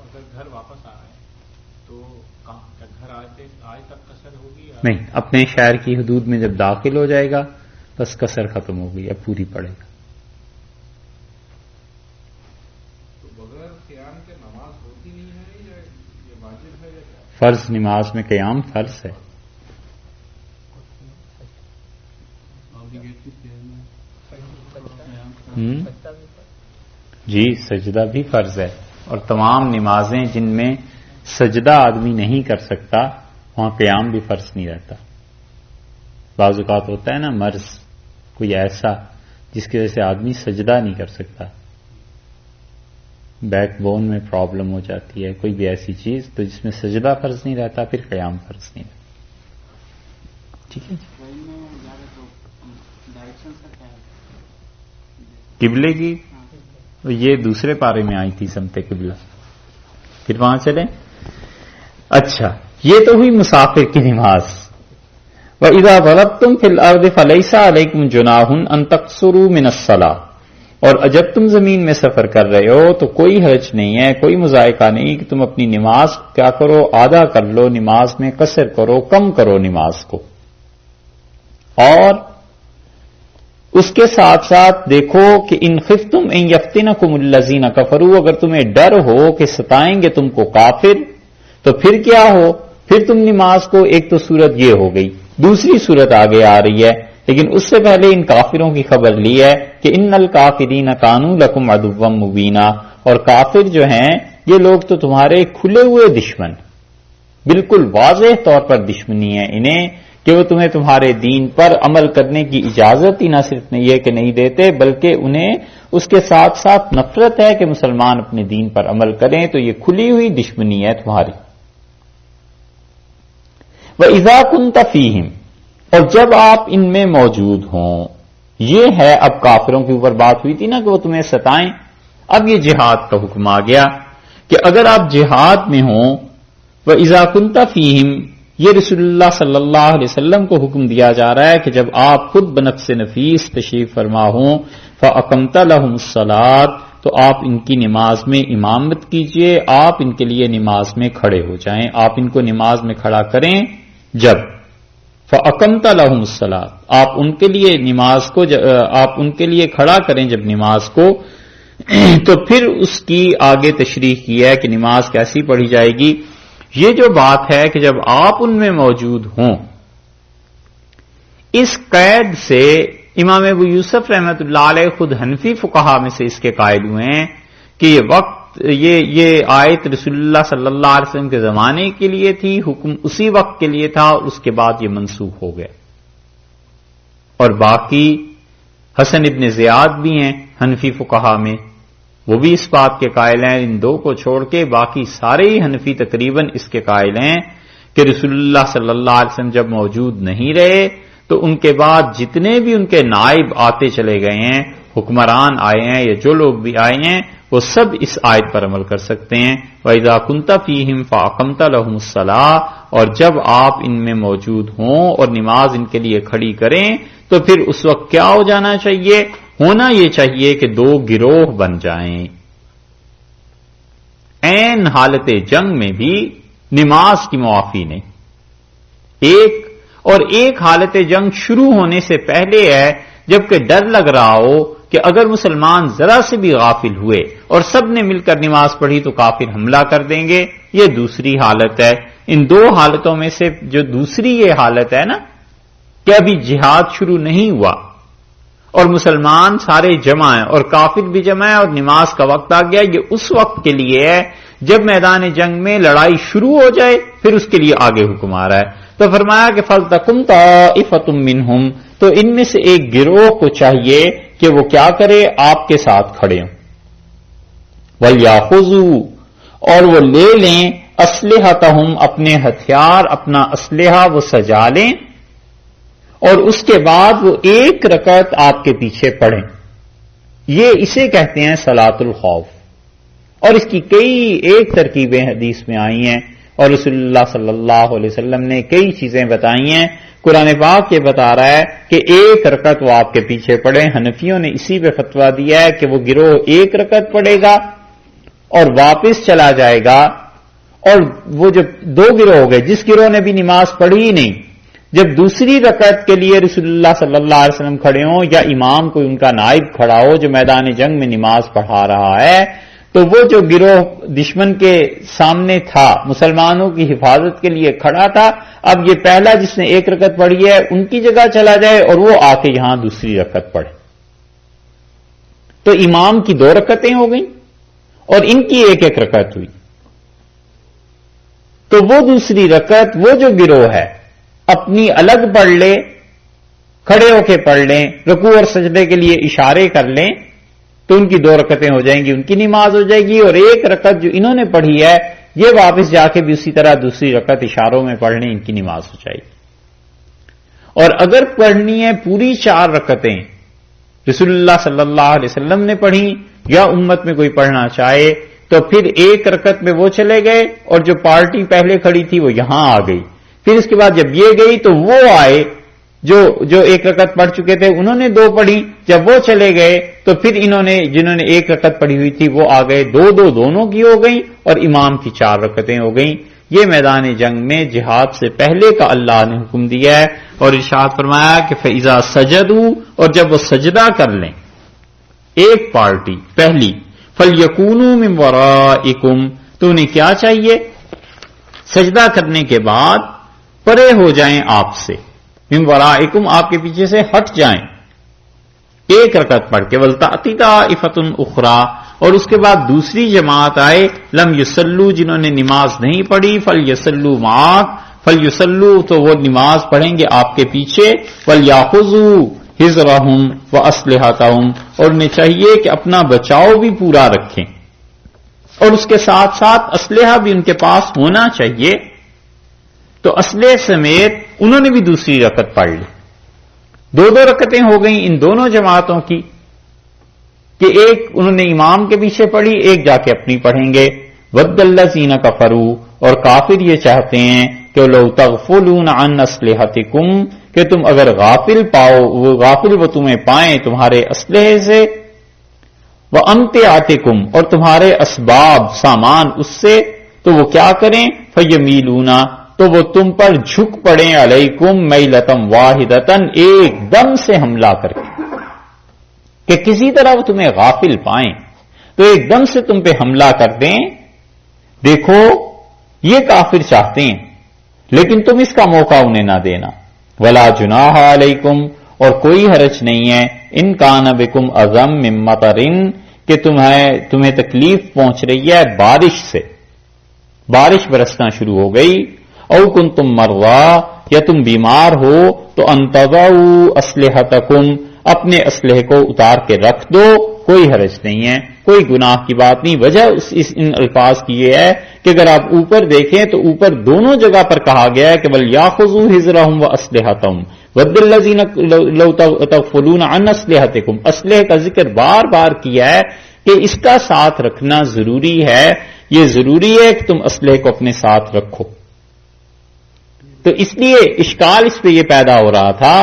اگر گھر واپس آ رہے ہیں تو کیا گھر آج تک قصر ہوگی؟ نہیں، اپنے شہر کی حدود میں جب داخل ہو جائے گا بس قصر ختم ہو گئی، اب پوری پڑے گا. تو بغیر قیام کے نماز ہوتی نہیں ہے یا یہ واجب ہے یا کیا؟ فرض نماز میں قیام فرض ہے. آبلیگیٹری پریئر میں جی سجدہ بھی فرض ہے، اور تمام نمازیں جن میں سجدہ آدمی نہیں کر سکتا وہاں قیام بھی فرض نہیں رہتا. بعض اوقات ہوتا ہے نا مرض کوئی ایسا جس کی وجہ سے آدمی سجدہ نہیں کر سکتا، بیک بون میں پرابلم ہو جاتی ہے، کوئی بھی ایسی چیز تو جس میں سجدہ فرض نہیں رہتا پھر قیام فرض نہیں رہتا. ٹھیک ہے. قبلے کی یہ دوسرے پارے میں آئی تھی سمت قبلہ، پھر وہاں چلیں. اچھا یہ تو ہوئی مسافر کی نماز. وَإِذَا ضَرَبْتُمْ فِي الْأَرْضِ فَلَيْسَ عَلَيْكُمْ جُنَاحٌ أَن تَقْصُرُوا مِنَ الصَّلَاةِ، اور جب تم زمین میں سفر کر رہے ہو تو کوئی حرج نہیں ہے، کوئی مذائقہ نہیں کہ تم اپنی نماز کیا کرو، آدھا کر لو، نماز میں قصر کرو، کم کرو نماز کو. اور اس کے ساتھ ساتھ دیکھو کہ ان خفتم ان یفتنکم الذین کفروا، اگر تمہیں ڈر ہو کہ ستائیں گے تم کو کافر تو پھر کیا ہو، پھر تم نماز کو، ایک تو صورت یہ ہو گئی، دوسری صورت آگے آ رہی ہے لیکن اس سے پہلے ان کافروں کی خبر لی ہے کہ ان الکافرین کانوا لکم عدوا مبینا، اور کافر جو ہیں یہ لوگ تو تمہارے کھلے ہوئے دشمن، بالکل واضح طور پر دشمنی ہے انہیں کہ وہ تمہیں تمہارے دین پر عمل کرنے کی اجازت ہی نہ صرف یہ کہ نہیں دیتے بلکہ انہیں اس کے ساتھ ساتھ نفرت ہے کہ مسلمان اپنے دین پر عمل کریں، تو یہ کھلی ہوئی دشمنی ہے تمہاری. وَإِذَا كُنْتَ فِيهِمْ، اور جب آپ ان میں موجود ہوں، یہ ہے اب کافروں کے اوپر بات ہوئی تھی نا کہ وہ تمہیں ستائیں، اب یہ جہاد کا حکم آ گیا کہ اگر آپ جہاد میں ہوں. وَإِذَا كُنْتَ فِيهِمْ، یہ رسول اللہ صلی اللہ علیہ وسلم کو حکم دیا جا رہا ہے کہ جب آپ خود بنفس نفیس تشریف فرما ہوں، فَأَقَمْتَ لَهُمُ الصَّلَاةَ، تو آپ ان کی نماز میں امامت کیجئے، آپ ان کے لیے نماز میں کھڑے ہو جائیں، آپ ان کو نماز میں کھڑا کریں. جب فَأَقَمْتَ لَهُمُ الصَّلَاةَ، آپ ان کے لیے نماز کو آپ ان کے لیے کھڑا کریں جب نماز کو، تو پھر اس کی آگے تشریح کی ہے کہ نماز کیسی پڑھی جائے گی. یہ جو بات ہے کہ جب آپ ان میں موجود ہوں، اس قید سے امام ابو یوسف رحمۃ اللہ علیہ خود حنفی فقہا میں سے اس کے قائل ہوئے ہیں کہ یہ وقت یہ آیت رسول اللہ صلی اللہ علیہ وسلم کے زمانے کے لیے تھی، حکم اسی وقت کے لیے تھا، اور اس کے بعد یہ منسوخ ہو گیا. اور باقی حسن ابن زیاد بھی ہیں حنفی فقہا میں، وہ بھی اس بات کے قائل ہیں. ان دو کو چھوڑ کے باقی سارے ہی حنفی تقریباً اس کے قائل ہیں کہ رسول اللہ صلی اللہ علیہ وسلم جب موجود نہیں رہے تو ان کے بعد جتنے بھی ان کے نائب آتے چلے گئے ہیں، حکمران آئے ہیں یا جو لوگ بھی آئے ہیں، وہ سب اس آیت پر عمل کر سکتے ہیں. وَإِذَا كُنْتَ فِيهِمْ فَأَقَمْتَ لَهُمُ الصَّلَاةَ، اور جب آپ ان میں موجود ہوں اور نماز ان کے لیے کھڑی کریں تو پھر اس وقت کیا ہو جانا چاہیے؟ ہونا یہ چاہیے کہ 2 گروہ بن جائیں. عین حالت جنگ میں بھی نماز کی معافی نہیں، ایک حالت جنگ شروع ہونے سے پہلے ہے جبکہ ڈر لگ رہا ہو کہ اگر مسلمان ذرا سے بھی غافل ہوئے اور سب نے مل کر نماز پڑھی تو کافر حملہ کر دیں گے. یہ دوسری حالت ہے. ان 2 حالتوں میں سے جو دوسری یہ حالت ہے نا کہ ابھی جہاد شروع نہیں ہوا اور مسلمان سارے جمع ہیں اور کافر بھی جمع ہے اور نماز کا وقت آ گیا، یہ اس وقت کے لیے ہے جب میدان جنگ میں لڑائی شروع ہو جائے، پھر اس کے لیے آگے حکم آ رہا ہے۔ تو فرمایا کہ فَلْتَقُمْ طَائِفَةٌ مِّنْهُمْ، تو ان میں سے ایک گروہ کو چاہیے کہ وہ کیا کرے، آپ کے ساتھ کھڑے ہوں، وَلْيَأْخُذُوا، اور وہ لے لیں أَسْلِحَتَهُمْ، اپنے ہتھیار، اپنا اسلحہ وہ سجا لیں، اور اس کے بعد وہ ایک رکعت آپ کے پیچھے پڑھیں۔ یہ اسے کہتے ہیں صلاۃ الخوف، اور اس کی کئی ایک ترکیبیں حدیث میں آئی ہیں، اور رسول اللہ صلی اللہ علیہ وسلم نے کئی چیزیں بتائی ہیں۔ قرآن پاک یہ بتا رہا ہے کہ ایک رکعت وہ آپ کے پیچھے پڑھیں۔ حنفیوں نے اسی پہ فتویٰ دیا ہے کہ وہ گروہ ایک رکعت پڑھے گا اور واپس چلا جائے گا، اور وہ جو دو گروہ ہو گئے، جس گروہ نے بھی نماز پڑھی ہی نہیں، جب دوسری رکعت کے لیے رسول اللہ صلی اللہ علیہ وسلم کھڑے ہوں یا امام کوئی ان کا نائب کھڑا ہو جو میدان جنگ میں نماز پڑھا رہا ہے، تو وہ جو گروہ دشمن کے سامنے تھا، مسلمانوں کی حفاظت کے لیے کھڑا تھا، اب یہ پہلا جس نے ایک رکعت پڑھی ہے ان کی جگہ چلا جائے اور وہ آ کے یہاں دوسری رکعت پڑھے۔ تو امام کی 2 رکعتیں ہو گئیں اور ان کی ایک ایک رکعت ہوئی۔ تو وہ دوسری رکعت وہ جو گروہ ہے اپنی الگ پڑھ لے، کھڑے ہو کے پڑھ لیں، رکوع اور سجدے کے لیے اشارے کر لیں، تو ان کی 2 رکعتیں ہو جائیں گی، ان کی نماز ہو جائے گی، اور ایک رکعت جو انہوں نے پڑھی ہے یہ واپس جا کے بھی اسی طرح دوسری رکعت اشاروں میں پڑھ لیں، ان کی نماز ہو جائے گی۔ اور اگر پڑھنی ہے پوری 4 رکعتیں رسول اللہ صلی اللہ علیہ وسلم نے پڑھی یا امت میں کوئی پڑھنا چاہے، تو پھر ایک رکعت میں وہ چلے گئے اور جو پارٹی پہلے کھڑی تھی وہ یہاں آ گئی، پھر اس کے بعد جب یہ گئی تو وہ آئے جو ایک رکعت پڑھ چکے تھے، انہوں نے 2 پڑھی، جب وہ چلے گئے تو پھر جنہوں نے ایک رکعت پڑھی ہوئی تھی وہ آ گئے، 2 دونوں کی ہو گئیں اور امام کی 4 رکعتیں ہو گئیں۔ یہ میدان جنگ میں جہاد سے پہلے کا اللہ نے حکم دیا ہے، اور ارشاد فرمایا کہ فَإِذَا سَجَدُوا، اور جب وہ سجدہ کر لیں ایک پارٹی پہلی، فَلْيَكُونُوا مِنْ وَرَائِكُمْ، تو انہیں کیا چاہیے، سجدہ کرنے کے بعد پرے ہو جائیں آپ سے، من ورائکم، آپ کے پیچھے سے ہٹ جائیں، ایک رکعت پڑھ کے، وَلْتَأْتِ طَائِفَةٌ أُخْرَىٰ، اور اس کے بعد دوسری جماعت آئے، لم یصلوا، جنہوں نے نماز نہیں پڑھی، فَلْيَصَلُّوا مَعَكَ، فَلْيُصَلُّوا، تو وہ نماز پڑھیں گے آپ کے پیچھے، وَلْيَأْخُذُوا حِذْرَهُمْ وَأَسْلِحَتَهُمْ، اور انہیں چاہیے کہ اپنا بچاؤ بھی پورا رکھیں، اور اس کے ساتھ ساتھ اسلحہ بھی ان کے پاس ہونا چاہیے۔ تو اسلحے سمیت انہوں نے بھی دوسری رکعت پڑھ لی، 2 رکعتیں ہو گئیں ان دونوں جماعتوں کی، کہ ایک انہوں نے امام کے پیچھے پڑھی، ایک جا کے اپنی پڑھیں گے۔ وَدَّ الَّذِينَ كَفَرُوا، اور کافر یہ چاہتے ہیں کہ لَوْ تَغْفُلُونَ عَنْ أَسْلِحَتِكُمْ، کہ تم اگر غافل وہ تمہیں پائیں تمہارے اسلحے سے، وَأَمْتِعَتِكُمْ، اور تمہارے اسباب سامان اس سے، تو وہ کیا کریں، فَيَمِيلُونَ، تو وہ تم پر جھک پڑیں، علیکم میلتم واحدتن، ایک دم سے حملہ کر کے، کہ کسی طرح وہ تمہیں غافل پائیں تو ایک دم سے تم پہ حملہ کر دیں۔ دیکھو یہ کافر چاہتے ہیں، لیکن تم اس کا موقع انہیں نہ دینا۔ ولا جناح علیکم، اور کوئی حرج نہیں ہے، ان کان بکم اذی من مطر، کہ تمہیں تکلیف پہنچ رہی ہے بارش سے، بارش برسنا شروع ہو گئی، او کنتم مرضی، یا تم بیمار ہو، تو ان تضعوا اسلحتکم، اپنے اسلحے کو اتار کے رکھ دو، کوئی حرج نہیں ہے، کوئی گناہ کی بات نہیں۔ وجہ ان الفاظ کی یہ ہے کہ اگر آپ اوپر دیکھیں تو اوپر دونوں جگہ پر کہا گیا ہے کہ وَلْيَأْخُذُوا حِذْرَهُمْ وَأَسْلِحَتَهُمْ وَدَّ الَّذِينَ لَوْ تَغْفُلُونَ عَنْ أَسْلِحَتِكُمْ، اسلحے کا ذکر بار بار کیا ہے کہ اس کا ساتھ رکھنا ضروری ہے، یہ ضروری ہے کہ تم اسلحے کو اپنے ساتھ رکھو۔ تو اس لیے اشکال اس پہ یہ پیدا ہو رہا تھا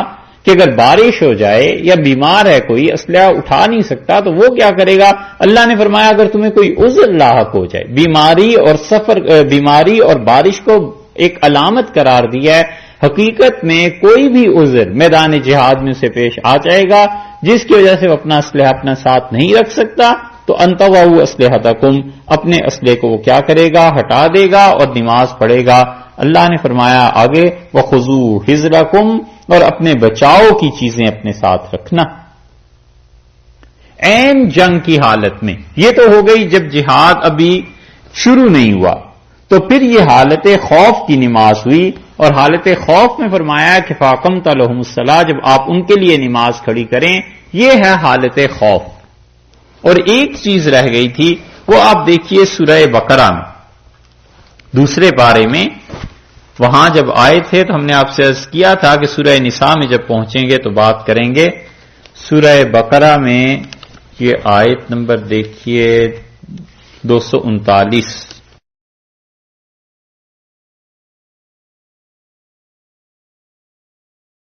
کہ اگر بارش ہو جائے یا بیمار ہے کوئی، اسلحہ اٹھا نہیں سکتا، تو وہ کیا کرے گا؟ اللہ نے فرمایا اگر تمہیں کوئی عذر لاحق ہو جائے، بیماری اور بارش کو ایک علامت قرار دیا ہے، حقیقت میں کوئی بھی عذر میدان جہاد میں سے پیش آ جائے گا جس کی وجہ سے وہ اپنا اسلحہ اپنا ساتھ نہیں رکھ سکتا، تو انتظروا اسلحتکم، اپنے اسلحے کو وہ کیا کرے گا؟ ہٹا دے گا اور نماز پڑھے گا۔ اللہ نے فرمایا آگے وَخُذُوا حِذْرَكُمْ، اور اپنے بچاؤ کی چیزیں اپنے ساتھ رکھنا۔ عین جنگ کی حالت میں. یہ تو ہو گئی جب جہاد ابھی شروع نہیں ہوا. تو پھر یہ حالت خوف کی نماز ہوئی، اور حالت خوف میں فرمایا کہ فاقمت لہم الصلاۃ، جب آپ ان کے لیے نماز کھڑی کریں، یہ ہے حالت خوف. اور ایک چیز رہ گئی تھی، وہ آپ دیکھیے سورہ بقرہ میں دوسرے پارے میں، وہاں جب آئے تھے تو ہم نے آپ سے عرض کیا تھا کہ سورہ نساء میں جب پہنچیں گے تو بات کریں گے. سورہ بقرہ میں یہ آیت نمبر دیکھیے 239.